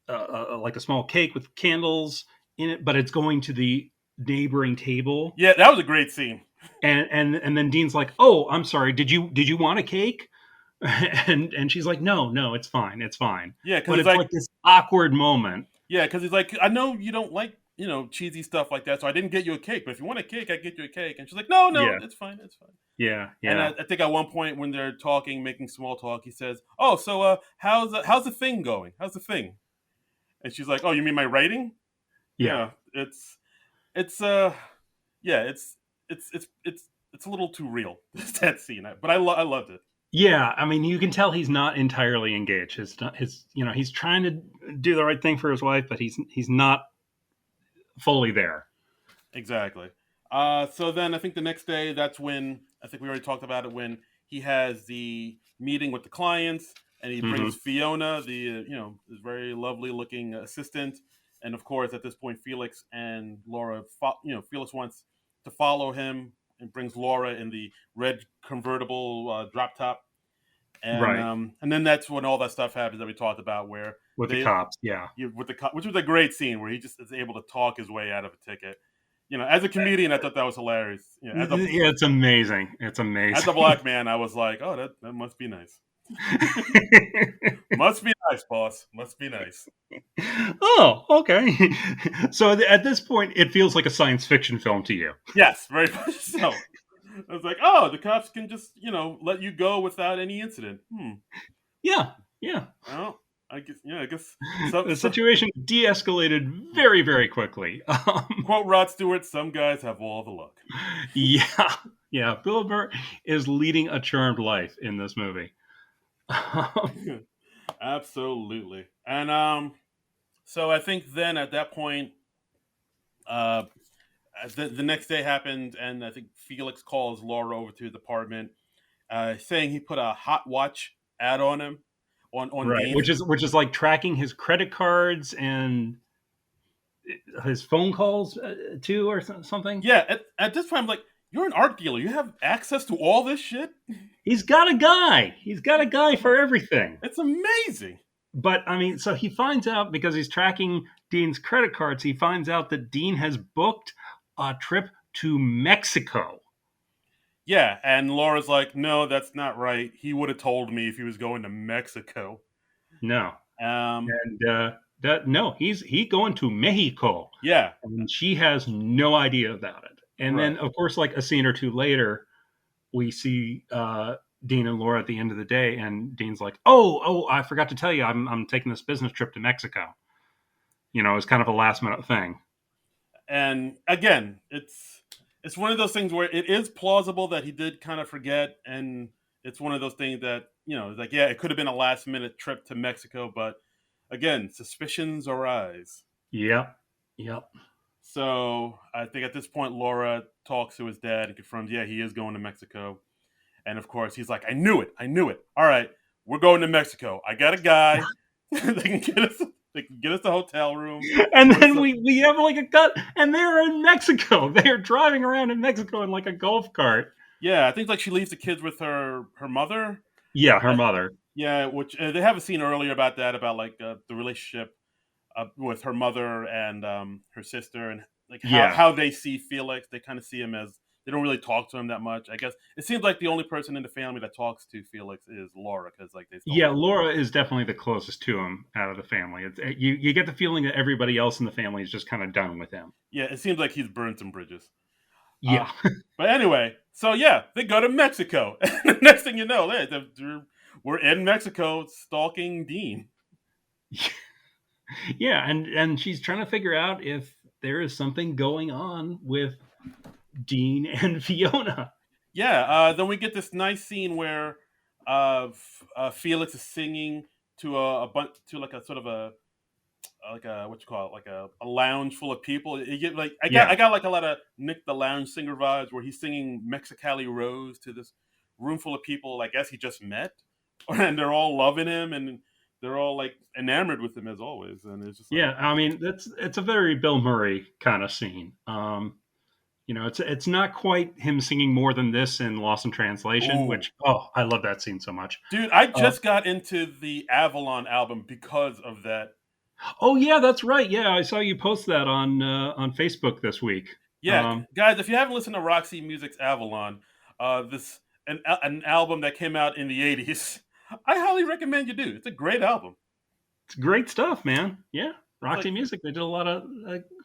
like a small cake with candles in it, but it's going to the neighboring table. Yeah, that was a great scene. And then Dean's like, "Oh, I'm sorry. Did you want a cake?" And she's like, "No, it's fine, it's fine." Yeah, because But it's it's like this awkward moment. yeah, because he's like, I know you don't like cheesy stuff like that, so I didn't get you a cake. But if you want a cake, I get you a cake. And she's like, no, Yeah, it's fine, it's fine. yeah, And yeah, I think at one point when they're talking, making small talk, he says, "Oh, so how's the thing going? How's the thing?" And she's like, "Oh, you mean my writing? yeah. Yeah, it's yeah, it's a little too real that scene, but I loved it. Yeah, I mean, you can tell he's not entirely engaged. He's trying to do the right thing for his wife, but he's not fully there. Exactly. So then I think the next day, that's when I think we already talked about it, when he has the meeting with the clients and he brings Hmm. Fiona, the this very lovely looking assistant, and of course at this point Felix and Laura, Felix wants to follow him and brings Laura in the red convertible drop top, Right, and then that's when all that stuff happens that we talked about, where with the they cops. Yeah, with the which was a great scene where he just is able to talk his way out of a ticket. As a comedian, I thought that was hilarious. yeah, it's amazing. It's As a amazing. black man, I was like, oh, that must be nice. Must be nice, boss. Must be nice. Oh, okay. So at this point, it feels like a science fiction film to you. Yes, very much so. I was like, oh, the cops can just let you go without any incident. Yeah, yeah. Well, I guess so. The situation de-escalated very, very quickly. Quote Rod Stewart: "Some guys have all the luck." Yeah, yeah. Bill Burr is leading a charmed life in this movie. Absolutely. And so I think then at that point, uh, the next day happened, and I think Felix calls Laura over to his apartment, saying he put a hot watch ad on him, on Right, Dean's. which is like tracking his credit cards and his phone calls too, or something. Yeah, at this point, I'm like, you're an art dealer. You have access to all this shit. He's got a guy. He's got a guy for everything. It's amazing. But I mean, so he finds out because he's tracking Dean's credit cards. He finds out that Dean has booked a trip to Mexico. Yeah, and Laura's like, no, that's not right. He would have told me if he was going to Mexico. No, Um, and that no, he going to Mexico, yeah, and she has no idea about it. And right. then, of course, like a scene or two later, we see Dean and Laura at the end of the day, and Dean's like, "Oh, I forgot to tell you, I'm taking this business trip to Mexico." It's kind of a last minute thing. And again, it's one of those things where it is plausible that he did kind of forget, and it's one of those things that it's like, yeah, it could have been a last minute trip to Mexico, but again, suspicions arise. Yep, yep. So I think at this point, Laura talks to his dad and confirms, yeah, he is going to Mexico. And of course, he's like, I knew it. All right, we're going to Mexico. I got a guy. they can get us. They can get us the hotel room. And then we have like a cut, and they're in Mexico. They are driving around in Mexico in like a golf cart. Yeah, I think like she leaves the kids with her mother. Yeah, her mother. Yeah, which they have a scene earlier about that, about like the relationship with her mother and her sister, and like how they see Felix. They kind of see him as they don't really talk to him that much. I guess it seems like the only person in the family that talks to Felix is Laura, because like they still Yeah, live. Laura is definitely the closest to him out of the family. You get the feeling that everybody else in the family is just kind of done with him. Yeah, it seems like he's burned some bridges. Uh, Yeah. but anyway, so yeah, they go to Mexico. And the next thing you know, we're in Mexico stalking Dean. Yeah, and she's trying to figure out if there is something going on with Dean and Fiona. Yeah, then we get this nice scene where Felix is singing to a bunch, to like a sort of a like a what you call it, like a lounge full of people. You get like I Yeah. got like a lot of Nick the Lounge Singer vibes, where he's singing Mexicali Rose to this room full of people. I guess he just met, and they're all loving him, and they're all like enamored with him as always. And it's just like, Yeah, I mean, it's a very Bill Murray kind of scene. It's not quite him singing More Than This in Lost in Translation, ooh, which I love that scene so much. dude, I Uh, just got into the Avalon album because of that. oh yeah, that's right. Yeah, I saw you post that on Facebook this week. Yeah, guys, if you haven't listened to Roxy Music's Avalon, this an album that came out in the '80s, I highly recommend you do. It's a great album. It's great stuff, man. Yeah, It's Roxy like, Music, they did a lot of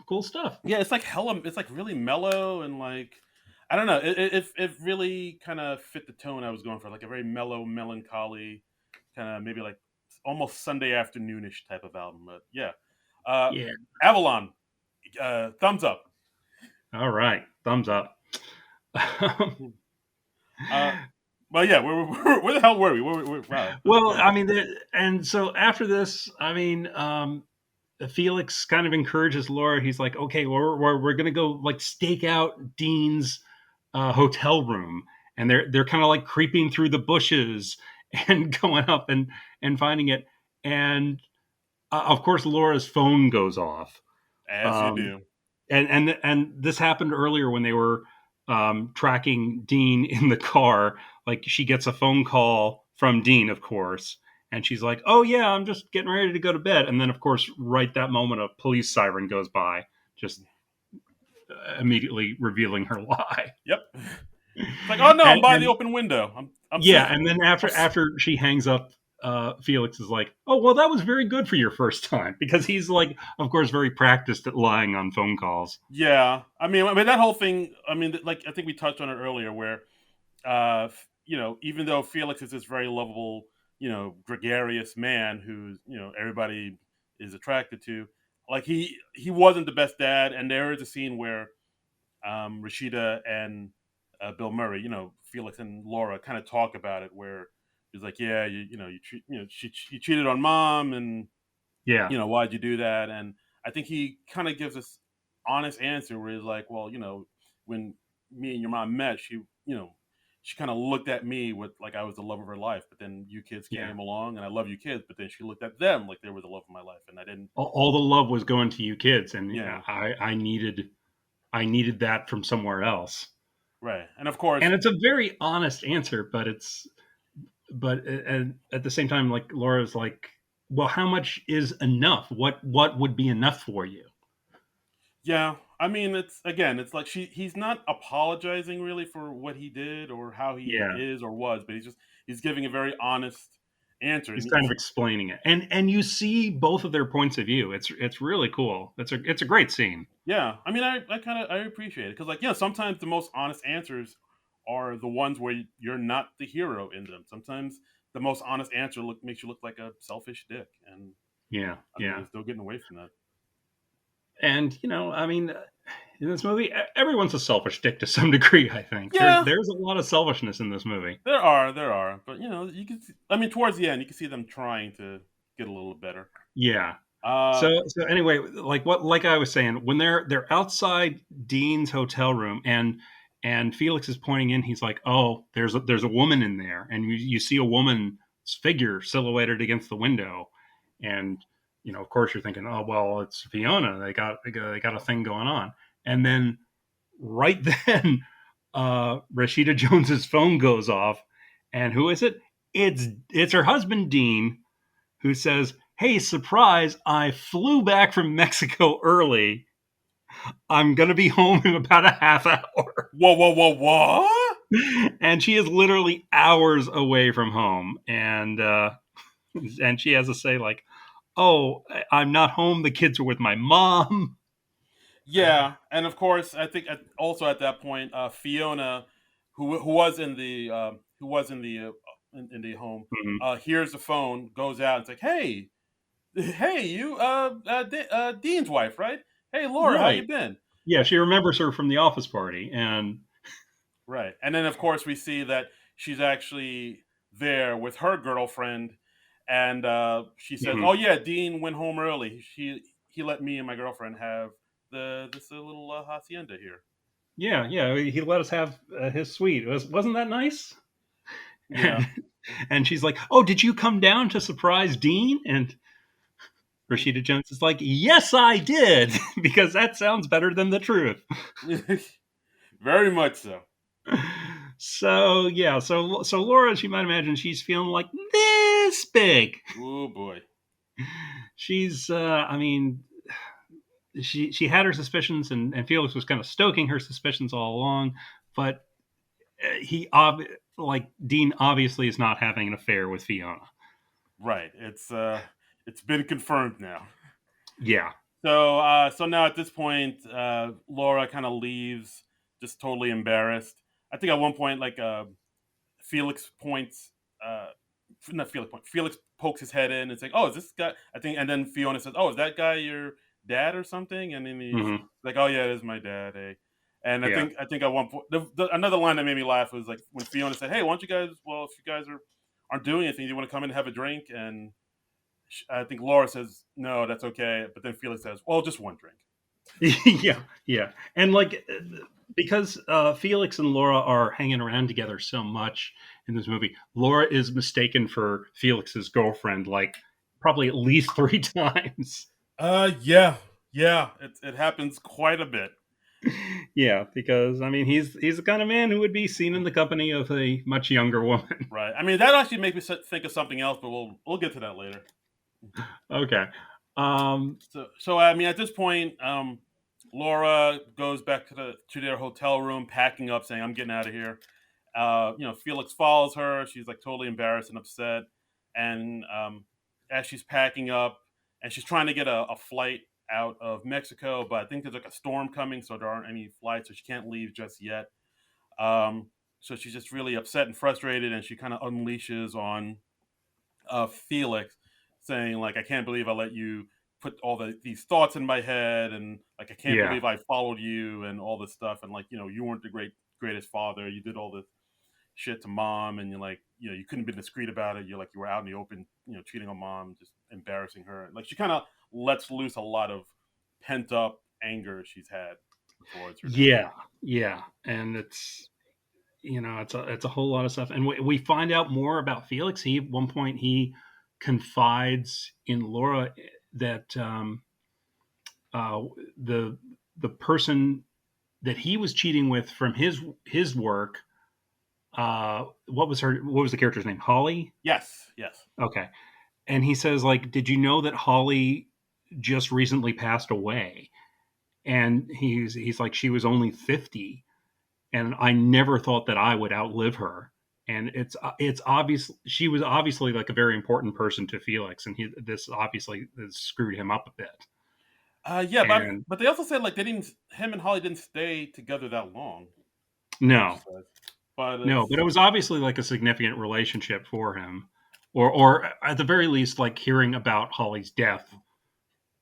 cool stuff. yeah, it's like hella. It's like really mellow and like, I don't know. It really kind of fit the tone I was going for, like a very mellow, melancholy, kind of maybe like almost Sunday afternoonish type of album. But yeah, uh, Yeah. Avalon, thumbs up. All right, thumbs up. Uh, but yeah, where the hell were we? Wow. Well, I mean, and so after this, I mean, Felix kind of encourages Laura. He's like, okay, we're going to go like stake out Dean's hotel room. And they're kind of like creeping through the bushes and going up and finding it. And of course, Laura's phone goes off. As you Um, do. and this happened earlier when they were tracking Dean in the car. Like she gets a phone call from Dean, of course, and she's like, "Oh yeah, I'm just getting ready to go to bed." And then, of course, right that moment, a police siren goes by, just immediately revealing her lie. Yep. It's like, oh no, I'm and, by the and open window. I'm yeah, safe. and then after she hangs up, Felix is like, "Oh well, that was very good for your first time," because he's like, of course, very practiced at lying on phone calls. Yeah, I mean that whole thing. I mean, like I think we touched on it earlier, where even though Felix is this very lovable, gregarious man who's everybody is attracted to, like he wasn't the best dad. And there is a scene where Rashida and Bill Murray, Felix and Laura kind of talk about it, where he's like, yeah, she cheated on mom, and Yeah, why'd you do that? And I think he kind of gives this honest answer where he's like, well, when me and your mom met, she kind of looked at me with like I was the love of her life, but then you kids yeah. came along, and I love you kids, but then she looked at them like they were the love of my life, and I didn't. All the love was going to you kids, and Yeah, I needed that from somewhere else. right. And of course, And it's a very honest answer, but and at the same time, like Laura's like, well, how much is enough? What would be enough for you? yeah. I mean, it's like he's not apologizing really for what he did or how he Yeah, is or was, but he's giving a very honest answer. he's And kind of explaining it, and you see both of their points of view. It's really cool. It's a great scene. yeah, I mean, I kind of I appreciate it, because like sometimes the most honest answers are the ones where you're not the hero in them. Sometimes the most honest answer makes you look like a selfish dick, and Yeah, I think yeah. they're still getting away from that. And I mean, in this movie, everyone's a selfish dick to some degree. I think Yeah, there's a lot of selfishness in this movie. there are, but you can. I mean, towards the end, you can see them trying to get a little better. Yeah. Uh, So anyway, like I was saying, when they're outside Dean's hotel room and Felix is pointing in, he's like, "Oh, there's a woman in there," and you see a woman's figure silhouetted against the window, and of course, you're thinking, "Oh, well, it's Fiona. They got a thing going on," and then right then, Rashida Jones's phone goes off, and who is it? It's her husband Dean, who says, "Hey, surprise, I flew back from Mexico early." I'm going to be home in about a half hour. Whoa, whoa, whoa, what? And she is literally hours away from home. And she has to say, like, oh, I'm not home. The kids are with my mom. Yeah, and of course, I think also at that point, Fiona, who was in the in the home, Mhm. hears the phone, goes out, and it's like, "Hey, hey, you, Dean's wife, right? Hey, Laura, how you Right. been?" Yeah, she remembers her from the office party. And Right, and then of course we see that she's actually there with her girlfriend, and she says, "Oh mhm. yeah, Dean went home early. He let me and my girlfriend have this little hacienda here." Yeah, he let us have his suite. Wasn't that nice? Yeah. And she's like, "Oh, did you come down to surprise Dean?" And Rashida Jones is like, "Yes, I did," because that sounds better than the truth. Very much so. So yeah, so Laura, as you might imagine, she's feeling like this big. Oh boy. She's, I mean, she had her suspicions, and Felix was kind of stoking her suspicions all along, but like Dean obviously is not having an affair with Fiona. Right. It's been confirmed now. Yeah. So now at this point, Laura kind of leaves, just totally embarrassed. I think at one point, like Felix points, uh, not Felix point. Felix pokes his head in and saying, "Oh, is this guy?" I think, and then Fiona says, "Oh, is that guy your dad or something?" And then he's Hmm. like, "Oh yeah, it is my dad." Eh? And Yeah. I think at one point, another line that made me laugh was like when Fiona said, "Hey, why don't you guys? Well, if you guys aren't doing anything, do you want to come in and have a drink?" And I think Laura says, "No, that's okay." But then Felix says, "Well, just one drink." Yeah, and like because Felix and Laura are hanging around together so much in this movie, Laura is mistaken for Felix's girlfriend like probably at least 3 times. Yeah, yeah, it happens quite a bit. Yeah, because I mean he's the kind of man who would be seen in the company of a much younger woman. Right. I mean, that actually makes me think of something else, but we'll get to that later. Okay. Um, So I mean, at this point, Laura goes back to their hotel room, packing up, saying, "I'm getting out of here." Felix follows her. She's like totally embarrassed and upset, and as she's packing up, and she's trying to get a flight out of Mexico, but I think there's like a storm coming, so there aren't any flights, so she can't leave just yet. Um, so she's just really upset and frustrated, and she kind of unleashes on Felix, saying like, "I can't believe I let you put all these thoughts in my head, and like I can't yeah. believe I followed you and all this stuff, and like you weren't the greatest father. You did all this shit to mom, and you're like you couldn't be discreet about it. You're like you were out in the open, cheating on mom, just embarrassing her. Like she kind of lets loose a lot of pent up anger she's had towards her dad. Yeah, yeah, and it's a whole lot of stuff, and we find out more about Felix. He at one point he confides in Laura that uh, the the person that he was cheating with from his work. What was the character's name? Holly. Yes, yes. Okay, and he says like, did you know that Holly just recently passed away? And he's like, she was only 50, and I never thought that I would outlive her. And it's obvious she was obviously like a very important person to Felix, and this obviously has screwed him up a bit. Yeah, And but they also said like they didn't. Him and Holly didn't stay together that long. She no, said, but no, but it was obviously like a significant relationship for him, or at the very least, like hearing about Holly's death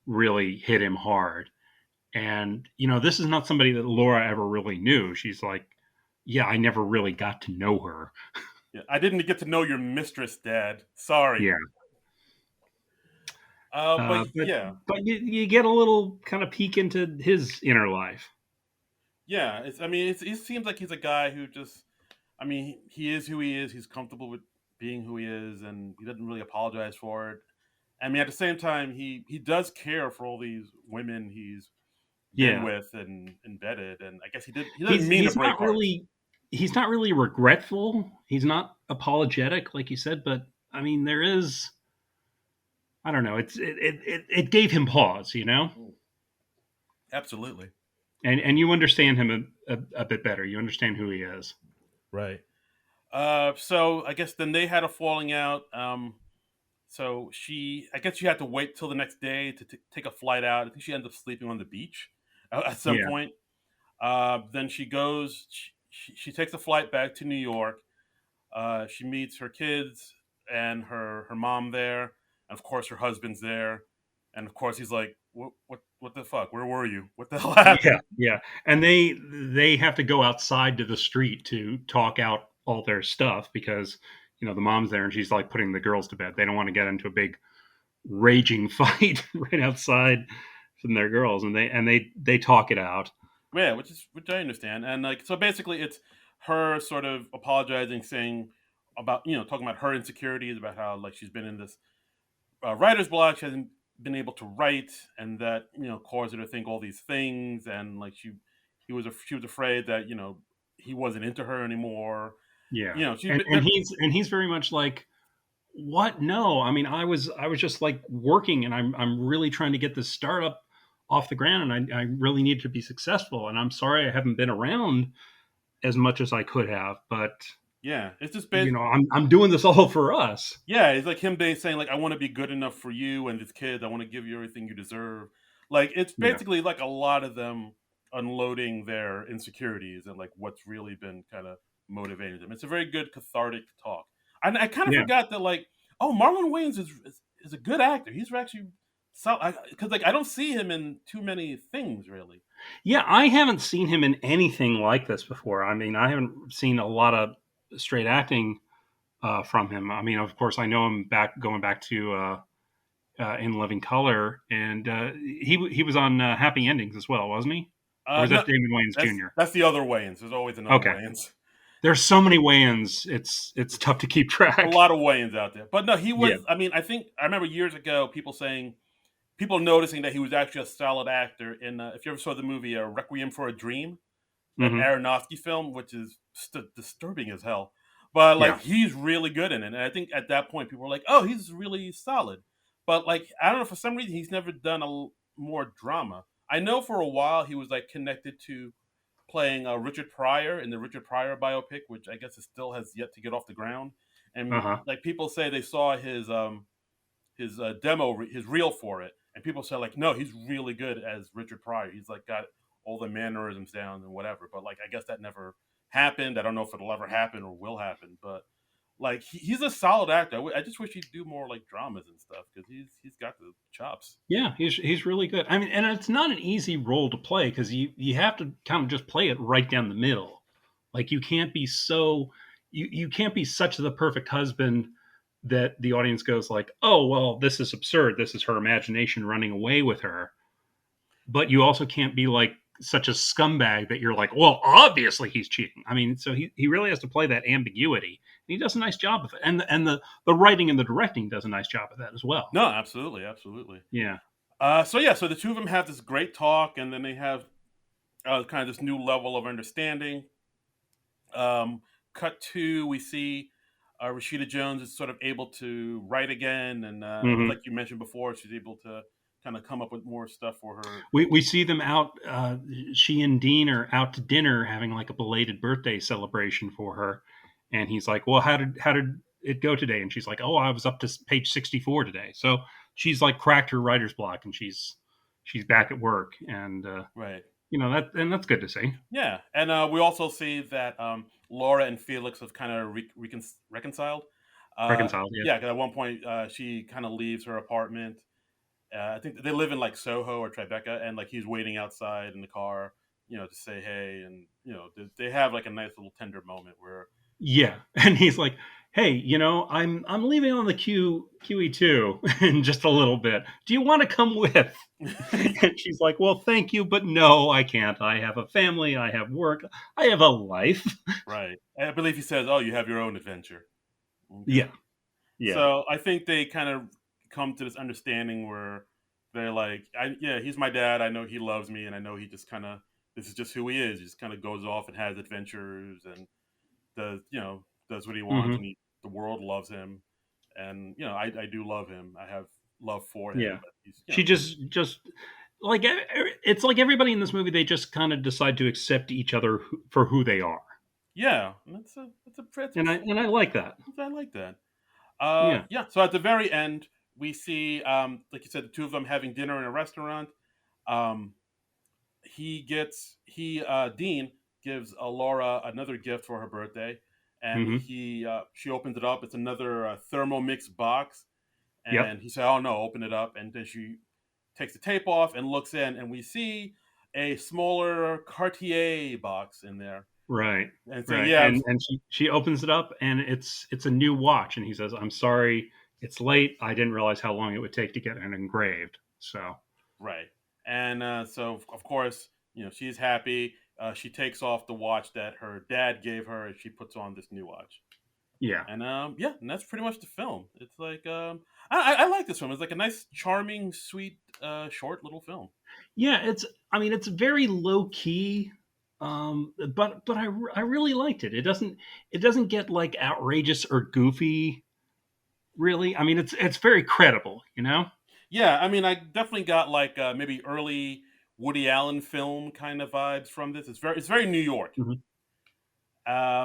really hit him hard. And this is not somebody that Laura ever really knew. She's like, yeah, I never really got to know her. yeah, I didn't get to know your mistress, Dad. Sorry. Yeah. But But yeah, you get a little kind of peek into his inner life. yeah. I mean, it seems like he's a guy who just. I mean, he is who he is. He's comfortable with being who he is, and he doesn't really apologize for it. I mean, at the same time, he does care for all these women he's been Yeah, with and embedded, and I guess he doesn't he's mean to he's break not hearts. really he's not really regretful. He's not apologetic, like you said. But I mean, there is, I don't know. It gave him pause. Mm, absolutely. and you understand him a bit better. You understand who he is. Right. So I guess then they had a falling out. So I guess she had to wait till the next day to take a flight out. I think she ended up sleeping on the beach at some Yeah, point. Then she goes, she takes a flight back to New York. She meets her kids and her mom there, and of course her husband's there, and of course he's like, what the fuck? Where were you? What the hell yeah, happened?" yeah. And they have to go outside to the street to talk out all their stuff because the mom's there and she's like putting the girls to bed. They don't want to get into a big raging fight right outside from their girls, and they talk it out. Yeah, which I understand, and like so basically it's her sort of apologizing, saying about talking about her insecurities, about how like she's been in this writer's block, she hasn't been able to write, and that caused her to think all these things, and like she was afraid that he wasn't into her anymore. Yeah, She and he's very much like, what? No, I mean, I was just like working, and I'm really trying to get this startup off the ground, and I really need to be successful. And I'm sorry I haven't been around as much as I could have, but yeah, it's just I'm doing this all for us. yeah, it's like him saying like I want to be good enough for you and these kids. I want to give you everything you deserve. Like it's Yeah, basically like a lot of them unloading their insecurities and like what's really been kind of motivating them. It's a very good cathartic talk. I kind of yeah, forgot that like Marlon Wayans is a good actor. He's actually because like I don't see him in too many things really. yeah. I haven't seen him in anything like this before. I mean, I haven't seen a lot of straight acting from him. I mean, of course, I know him going back to In Living Color, and he was on Happy Endings as well, wasn't he? Or was No, that Damon Wayans Jr.? that's the other Wayans. There's always another Okay, Wayans. there's so many Wayans, it's tough to keep A track. lot of Wayans out there. But no, he Yeah. was. I mean, I think I remember years ago people noticing that he was actually a solid actor in. If you ever saw the movie Requiem for a Dream, that Hmm. Aronofsky film, which is disturbing as hell, but like Yeah. he's really good in it. And I think at that point people were like, "Oh, he's really solid." But like I don't know, for some reason he's never done more drama. I know for a while he was like connected to playing Richard Pryor in the Richard Pryor biopic, which I guess it still has yet to get off the ground. Uh And huh. like people say they saw his demo, his reel for it, and people say like, no, he's really good as Richard Pryor. He's like got all the mannerisms down and whatever. But like, I guess that never happened. I don't know if it'll ever happen or will happen. But like, he's a solid actor. I just wish he'd do more like dramas and stuff because he's got the chops. Yeah, he's really good. I mean, and it's not an easy role to play because you have to kind of just play it right down the middle. Like you can't be such the perfect husband that the audience goes like, oh well, this is absurd. This is her imagination running away with her. But you also can't be like such a scumbag that you're like, well, obviously he's cheating. I mean, so he really has to play that ambiguity. And he does a nice job of it. And the writing and the directing does a nice job of that as well. No, absolutely, absolutely. Yeah. So yeah, so the two of them have this great talk, and then they have kind of this new level of understanding. Um, cut to we see Rashida Jones is sort of able to write again, and like Hmm. you mentioned before, she's able to kind of come up with more stuff for her. We see them out. She and Dean are out to dinner, having like a belated birthday celebration for her, and he's like, "Well, how did it go today?" And she's like, "Oh, I was up to page 64 today." So she's like cracked her writer's block, and she's back at work, and Right. that's good to see. Yeah, and we also see that Laura and Felix have kind of reconciled. Reconciled, yeah. Yeah, 'cause at one point she kind of leaves her apartment. I think they live in like Soho or Tribeca, and like he's waiting outside in the car, to say hey, and they have like a nice little tender moment where Yeah, and he's like, "Hey, I'm leaving on the QE2 in just a little bit. Do you want to come with?" And she's like, "Well, thank you, but no, I can't. I have a family, I have work, I have a life." right. I believe he says, "Oh, you have your own adventure." Okay. Yeah, yeah, So I think they kind of come to this understanding where they're like, yeah, he's my dad. I know he loves me, and I know he just kind of this is just who he is. He just kind of goes off and has adventures and does what he wants, hmm, and the world loves him, and I do love him. I have love for him, yeah. but he's She just like it's like everybody in this movie, they just kind of decide to accept each other for who they are. Yeah, And I like that. I like that. Yeah. Yeah. So at the very end, we see, like you said, the two of them having dinner in a restaurant. Um, Dean gives Laura another gift for her birthday, and Mm-hmm. she opens it up. It's another Thermomix box, Yep. and he said, "Oh no, open it up." And then she takes the tape off and looks in, and we see a smaller Cartier box in there, Right. and saying, Right. "Yeah, And she opens it up, and it's a new watch, and he says, "I'm sorry, it's late. I didn't realize how long it would take to get it engraved." So right." And so, of course, she's happy. She takes off the watch that her dad gave her, and she puts on this new watch. yeah. And yeah, and that's pretty much the film. It's like I like this film. It's like a nice, charming, sweet, short little film. Yeah, it's very low key, but I really liked it. It doesn't get like outrageous or goofy. Really, it's very credible. You know. Yeah, I mean, I definitely got like maybe early Woody Allen film kind of vibes from this. It's very New York. Mhm.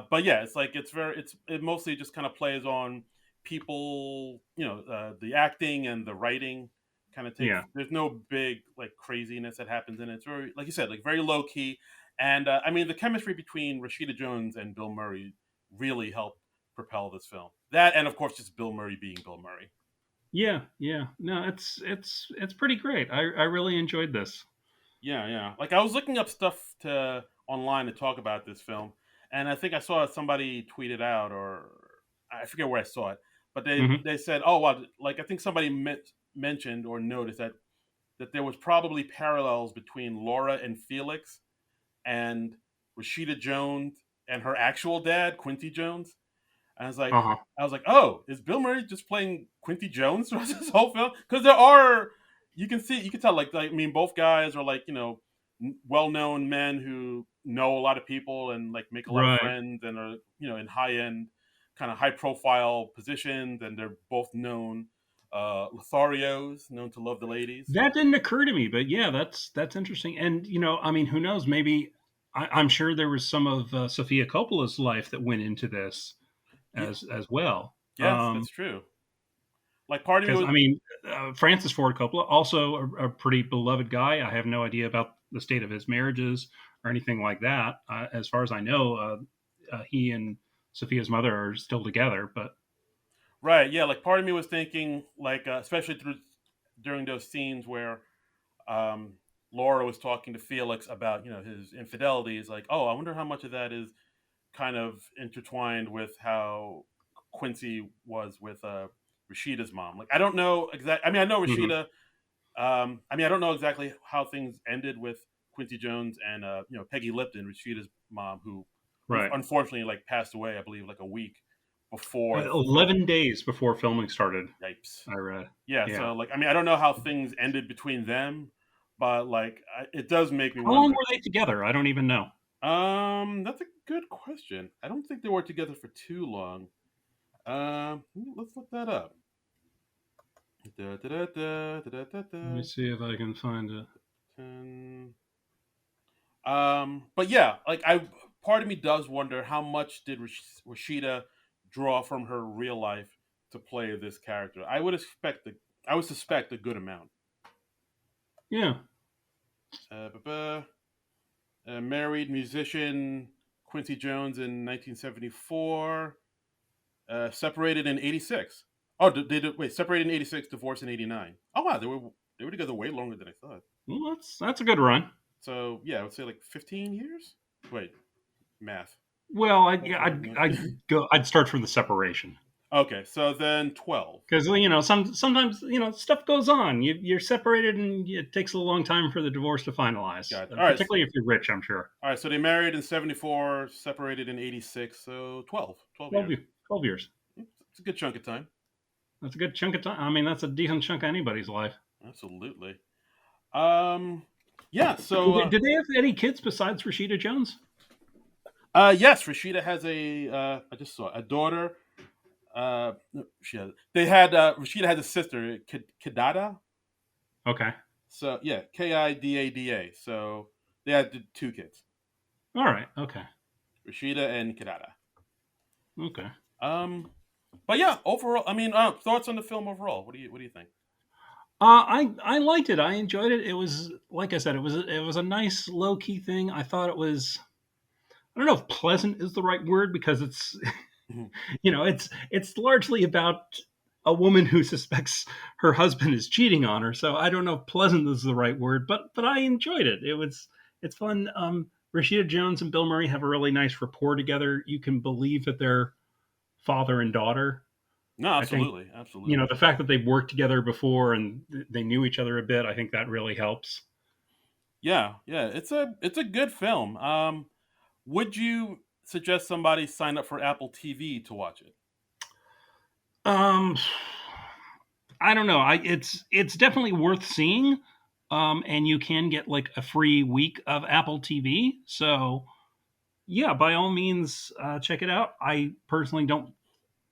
But yeah, it mostly just kind of plays on people, the acting and the writing kind of Yeah. there's no big like craziness that happens in it. It's very, like you said, like very low key. And I mean, the chemistry between Rashida Jones and Bill Murray really helped propel this film. That, and of course, just Bill Murray being Bill Murray. Yeah. Yeah. No, it's pretty great. I really enjoyed this. Yeah, yeah. Like I was looking up stuff to online to talk about this film, and I think I saw somebody tweet it out, or I forget where I saw it, but they Hmm. they said, "Oh, well," like I think somebody mentioned or noticed that there was probably parallels between Laura and Felix and Rashida Jones and her actual dad, Quincy Jones. And Uh huh. I was like, oh, is Bill Murray just playing Quincy Jones throughout this whole film? Because there are, you can tell, like I mean, both guys are like, well-known men who know a lot of people and like make a lot of Right. friends and are, in high-end, kind of high-profile positions, and they're both known Lotharios, known to love the ladies. That didn't occur to me, but yeah, that's interesting. And who knows? Maybe I'm sure there was some of Sofia Coppola's life that went into this Yeah, as well. yes, that's true. Like part of me Because was, Francis Ford Coppola, also a pretty beloved guy. I have no idea about the state of his marriages or anything like that. As far as I know, he and Sophia's mother are still together. But right, yeah, like part of me was thinking, like, especially during those scenes where um, Laura was talking to Felix about his infidelities. Like, oh, I wonder how much of that is kind of intertwined with how Quincy was with Rashida's mom. Like, I don't know exactly. I mean, I know mhm, Rashida. I mean, I don't know exactly how things ended with Quincy Jones and Peggy Lipton, Rashida's mom, who right, unfortunately like passed away. I believe like a week before. 11 days before filming started, Yipes. I read. Yeah, Yeah. so like I mean I don't know how things ended between them, but like it does make me How long wonder. were they together? I don't even know. That's a good question. I don't think they were together for too long. Let's look that up. Da, da, da, da, da, da, Let me da, see if I can find it. 10. But yeah, like I part of me does wonder how much did Rashida draw from her real life to play this character. I would suspect a good amount. Yeah. Married musician Quincy Jones in 1974. Separated in 86. Oh, wait, separated in 86, divorced in 89. Oh wow, they were together way longer than I thought. Well, that's a good run. So yeah, I would say like 15 years. Wait, math. Well, I'd start from the separation. Okay, so then 12. Because sometimes stuff goes on. You're separated, and it takes a long time for the divorce to finalize. Got it. All right. Particularly if you're rich, I'm sure. All right, so they married in 74, separated in 86, so 12 12, years. 12 years. It's a good chunk of time. That's a good chunk of time. That's a decent chunk of anybody's life. Absolutely. Um, yeah. So, Did they have any kids besides Rashida Jones? yes, Rashida has I just saw a daughter. No, Rashida has a sister, Kidada. Okay. So yeah, Kidada. So they had two kids, All right. Okay. Rashida and Kidada. Okay. Um, but yeah, overall, I mean, thoughts on the film overall? What do you think? I liked it. I enjoyed it. It was like I said, it was a nice low key thing. I thought it was. I don't know if pleasant is the right word because it's it's largely about a woman who suspects her husband is cheating on her. So I don't know if pleasant is the right word, but I enjoyed it. It's fun. Rashida Jones and Bill Murray have a really nice rapport together. You can believe that they're father and daughter. No, I think absolutely, absolutely. the fact that they've worked together before and they knew each other a bit. I think that really helps. Yeah, yeah, it's a good film. Would you suggest somebody sign up for Apple TV to watch it? Um, I don't know. It's definitely worth seeing. And you can get like a free week of Apple TV. So yeah, by all means, check it out. I personally don't.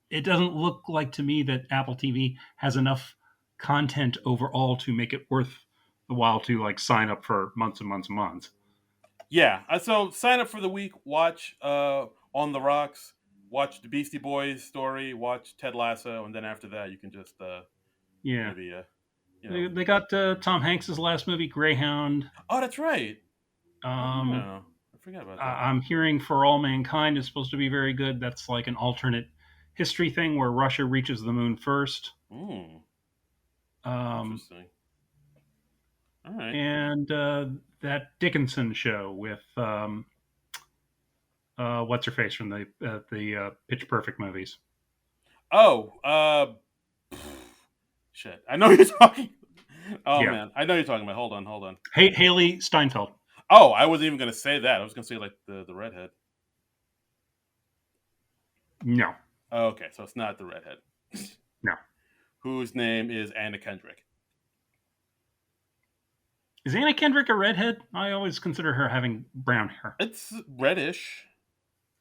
It doesn't look like to me that Apple TV has enough content overall to make it worth the while to like sign up for months and months and months. Yeah, so sign up for the week. Watch On the Rocks. Watch the Beastie Boys story. Watch Ted Lasso, and then after that, you can just Yeah, maybe you know. they got Tom Hanks's last movie, Greyhound. Oh, that's right. Um, Oh, I forgot about that. I'm hearing For All Mankind is supposed to be very good. That's like an alternate history thing where Russia reaches the moon first. Hmm, Um, interesting. All right. and that Dickinson show with what's her face from the Pitch Perfect movies. Oh, shit. I know you're talking. Oh Yeah, man, I know you're talking about. Hold on, hold on. hey, Haley Steinfeld. Oh, I wasn't even gonna say that. I was gonna say like the redhead. No, Oh, okay, so it's not the redhead. no. Whose name is Anna Kendrick. Is Anna Kendrick a redhead? I always consider her having brown hair. It's reddish,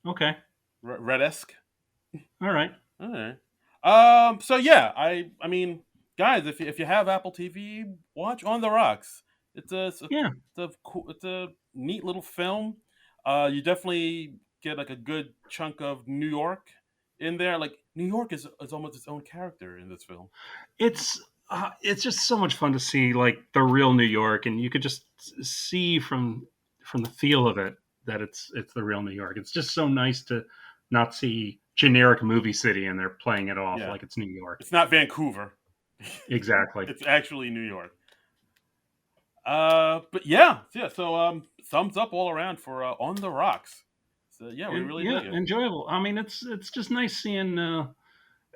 Okay, redesque. all right. All right. So yeah, I mean, guys, if you have Apple TV, watch On the Rocks. Yeah, It's a neat little film. You definitely get like a good chunk of New York in there. Like New York is almost its own character in this film. it's just so much fun to see like the real New York, and you could just see from the feel of it that it's the real New York. It's just so nice to not see generic movie city and they're playing it off Yeah, like it's New York. it's not Vancouver. Exactly. It's actually New York. But yeah, yeah. So thumbs up all around for On the Rocks. So yeah, we And really yeah, dig it. enjoyable. I mean, it's just nice seeing.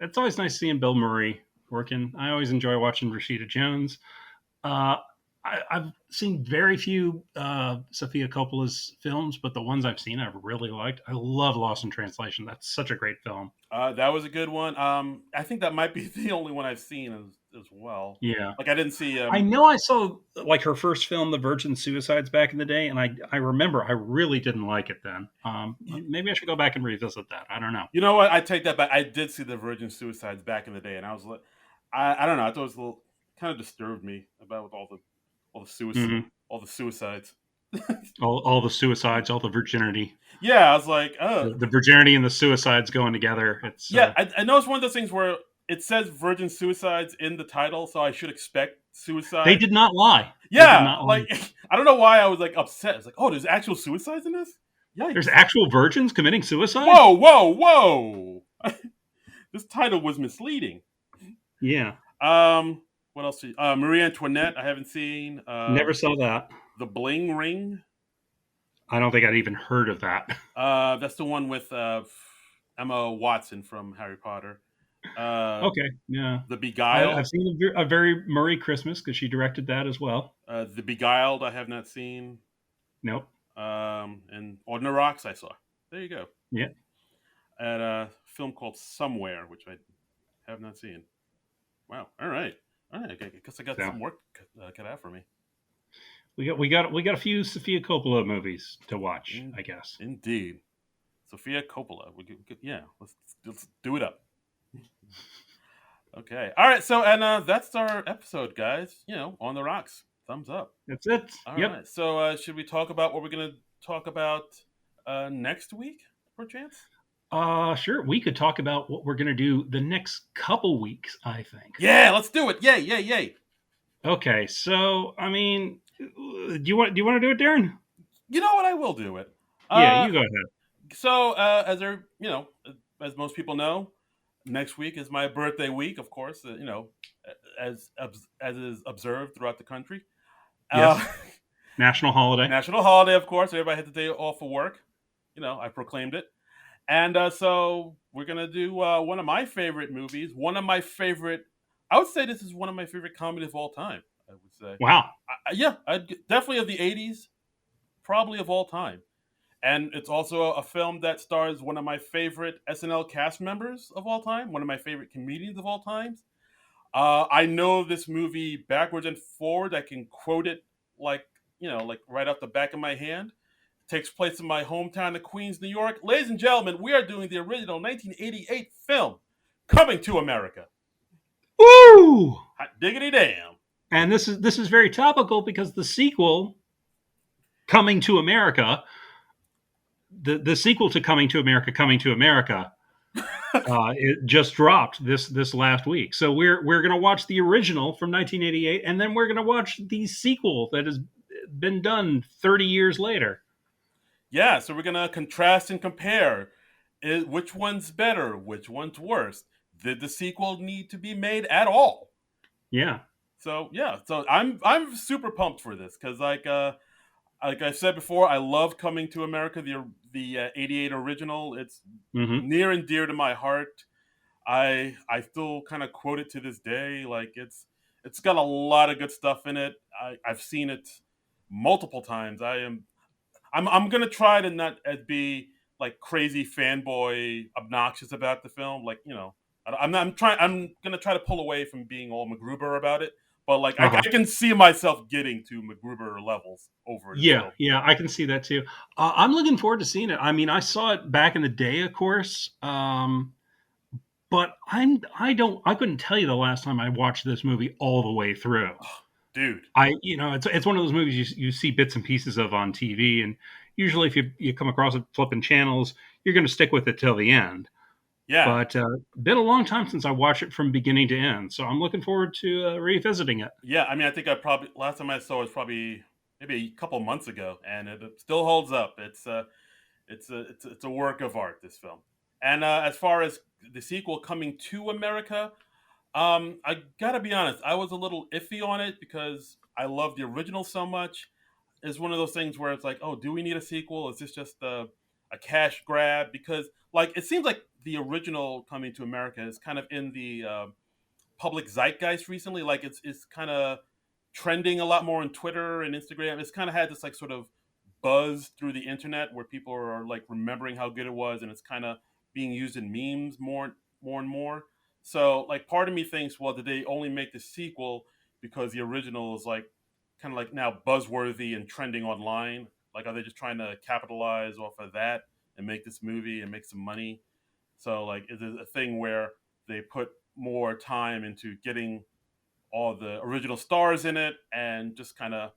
It's always nice seeing Bill Murray working. I always enjoy watching Rashida Jones. Uh, I've seen very few Sofia Coppola's films, but the ones I've seen I've really liked. I love Lost in Translation. That's such a great film. That was a good one. I think that might be the only one I've seen as well. Yeah. Like I didn't see. I know I saw like her first film, The Virgin Suicides, back in the day, and I remember I really didn't like it then. Maybe I should go back and revisit that. I don't know. You know what? I take that back. I did see the Virgin Suicides back in the day, and I was like, I don't know. I thought it was a little kind of disturbed me about Mm-hmm. all the suicides. All the suicides, all the virginity, Yeah, I was like, oh, the virginity and the suicides going together. It's yeah. I know it's one of those things where it says Virgin Suicides in the title, so I should expect they suicide. did not lie. They did Yeah, not lie. like I don't know why I was like upset. It's like, oh, there's actual suicides in this. There's Yikes! actual virgins committing suicide. Whoa, whoa, whoa! This title was misleading. Yeah, What else? Marie Antoinette. I haven't seen. never saw that. The Bling Ring. I don't think I'd even heard of that. That's the one with Emma Watson from Harry Potter. Okay, yeah, The Beguiled. I've seen a very Murray Christmas because she directed that as well. The Beguiled. I have not seen. Nope. And On the Rocks. I saw. There you go. Yeah. And a film called Somewhere, which I have not seen. Wow. All right. All right. I guess I got So some work cut out for me. we got a few Sofia Coppola movies to watch, I guess. Indeed. Sofia Coppola. Yeah. Let's do it up. Okay. All right. So, and that's our episode, guys. On the rocks. Thumbs up. That's it. All Yep. right. So should we talk about what we're going to talk about next week, perchance? Sure. We could talk about what we're going to do the next couple weeks, I think. Yeah, let's do it. Yay, yay, yay. Okay. So, I mean, do you want to do it, Darren? You know what? I will do it. Yeah, you go ahead. So, as most people know, next week is my birthday week, of course, as is observed throughout the country. Yes. National holiday. National holiday, of course. Everybody had the day off of work. I proclaimed it. And so we're going to do one of my favorite movies. I would say this is one of my favorite comedies of all time, I would say. Wow. Definitely of the 80s, probably of all time. And it's also a film that stars one of my favorite SNL cast members of all time, one of my favorite comedians of all time. I know this movie backwards and forward. I can quote it like right off the back of my hand. It takes place in my hometown of Queens, New York. Ladies and gentlemen, we are doing the original 1988 film, Coming to America. Woo! Hot diggity damn. And this is very topical because the sequel, Coming to America, the sequel to Coming to America, it just dropped this last week. So we're going to watch the original from 1988, and then we're going to watch the sequel that has been done 30 years later. Yeah, so we're going to contrast and compare. Which one's better? Which one's worse? Did the sequel need to be made at all? Yeah. So I'm super pumped for this because like I said before, I love Coming to America, the '88 original. It's near and dear to my heart. I still kind of quote it to this day. Like it's got a lot of good stuff in it. I've seen it multiple times. I'm gonna try to not be like crazy fanboy obnoxious about the film. Like I'm gonna try to pull away from being all MacGruber about it. But like I can see myself getting to MacGruber levels over it. Yeah, I can see that too. I'm looking forward to seeing it. I mean, I saw it back in the day, of course, but I couldn't tell you the last time I watched this movie all the way through. Dude, it's one of those movies you see bits and pieces of on TV, and usually if you come across it flipping channels, you're going to stick with it till the end. Yeah. But been a long time since I watched it from beginning to end, so I'm looking forward to revisiting it. Yeah, I mean, I think last time I saw it was probably maybe a couple months ago, and it still holds up. It's a work of art, this film. And as far as the sequel, Coming to America, I gotta be honest, I was a little iffy on it because I love the original so much. It's one of those things where it's like, oh, do we need a sequel? Is this just a cash grab? Because like it seems like the original Coming to America is kind of in the public zeitgeist recently. Like it's kind of trending a lot more on Twitter and Instagram. It's kind of had this like sort of buzz through the internet where people are like remembering how good it was, and it's kind of being used in memes more and more. So like part of me thinks, well, did they only make the sequel because the original is like kind of like now buzzworthy and trending online? Like are they just trying to capitalize off of that and make this movie and make some money? So like is it a thing where they put more time into getting all the original stars in it and just kind of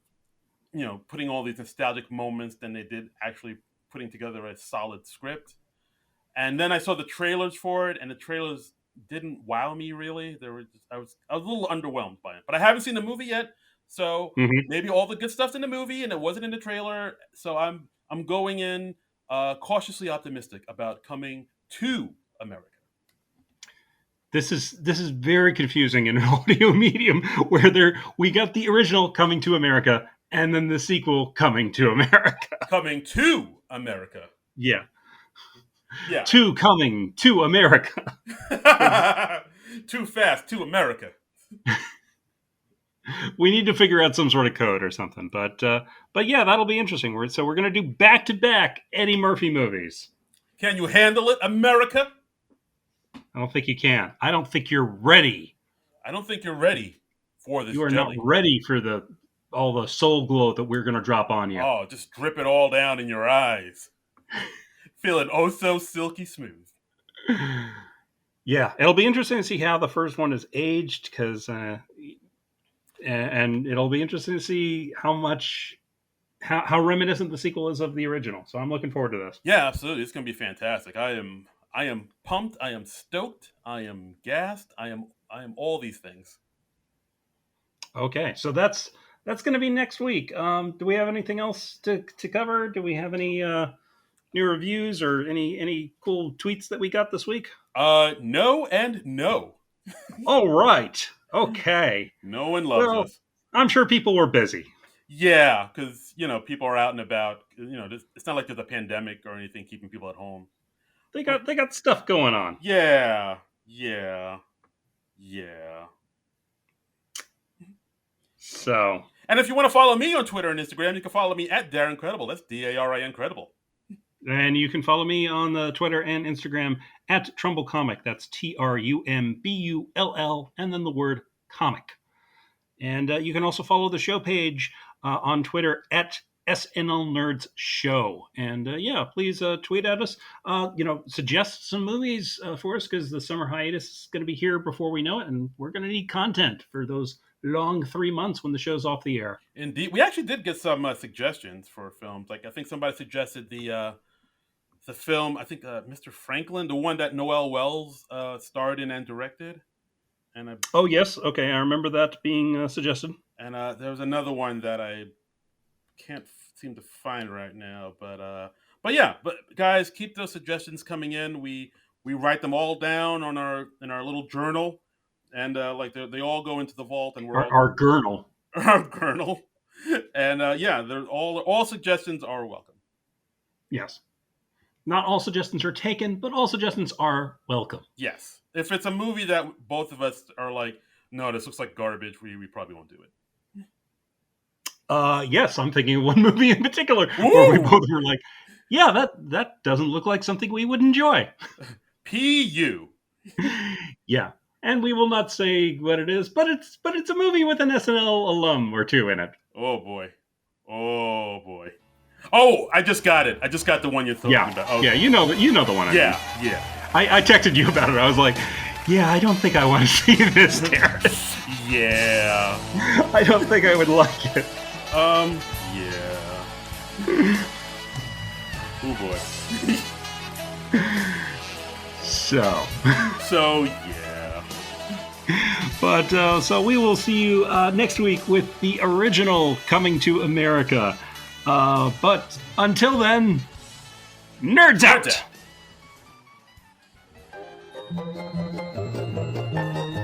putting all these nostalgic moments than they did actually putting together a solid script? And then I saw the trailers for it, and the trailers didn't wow me really. I was a little underwhelmed by it, but I haven't seen the movie yet, so maybe all the good stuff's in the movie and it wasn't in the trailer. So I'm going in cautiously optimistic about Coming to America. This is very confusing in an audio medium where we got the original Coming to America and then the sequel Coming to America. Coming to America. Yeah. Yeah. Coming to America. Too fast to America. We need to figure out some sort of code or something, but yeah, that'll be interesting. So we're going to do back-to-back Eddie Murphy movies. Can you handle it, America? I don't think you can. I don't think you're ready. I don't think you're ready for this. You are jelly. not ready for all the soul glow that we're going to drop on you. Oh, just drip it all down in your eyes. Feeling oh so silky smooth. Yeah, it'll be interesting to see how the first one is aged because and it'll be interesting to see how reminiscent the sequel is of the original. So I'm looking forward to this. Yeah, absolutely. It's going to be fantastic. I am pumped. I am stoked. I am gassed. I am all these things. Okay, so that's going to be next week. Do we have anything else to cover? Do we have any new reviews or any cool tweets that we got this week? No and no. All right. Okay. No one loves us. I'm sure people were busy. Yeah, because people are out and about. It's not like there's a pandemic or anything keeping people at home. They got stuff going on. Yeah. So. And if you want to follow me on Twitter and Instagram, you can follow me at Darren Credible. That's DARIN Credible. And you can follow me on the Twitter and Instagram at Trumbull Comic. That's TRUMBULL and then the word comic. And you can also follow the show page on Twitter at SNL Nerds Show. And please tweet at us. Suggest some movies for us because the summer hiatus is going to be here before we know it. And we're going to need content for those long 3 months when the show's off the air. Indeed. We actually did get some suggestions for films. Like I think somebody suggested the film, I think Mr. Franklin, the one that Noel Wells starred in and directed. And oh, yes. Okay, I remember that being suggested. And there was another one that I can't seem to find right now. But guys, keep those suggestions coming in. We write them all down in our little journal. And they all go into the vault. And we're our journal. Our journal. And they're all suggestions are welcome. Yes. Not all suggestions are taken, but all suggestions are welcome. Yes. If it's a movie that both of us are like, no, this looks like garbage, we probably won't do it. Yes, I'm thinking of one movie in particular where we both were like, yeah, that doesn't look like something we would enjoy. P.U. Yeah. And we will not say what it is, but it's a movie with an SNL alum or two in it. Oh boy. Oh, I just got it. I just got the one you're talking about. Okay. Yeah, you know the one. Yeah. I texted you about it. I was like, yeah, I don't think I want to see this, Darren. Yeah. I don't think I would like it. Yeah. Oh boy. So yeah. But so we will see you next week with the original Coming to America. But until then, nerds out!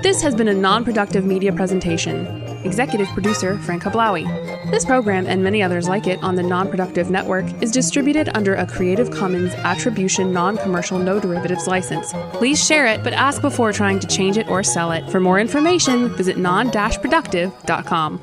This has been a non-productive media presentation. Executive producer Frank Hablawi. This program and many others like it on the Non-Productive Network is distributed under a Creative Commons Attribution Non-Commercial No Derivatives license. Please share it, but ask before trying to change it or sell it. For more information, visit non-productive.com.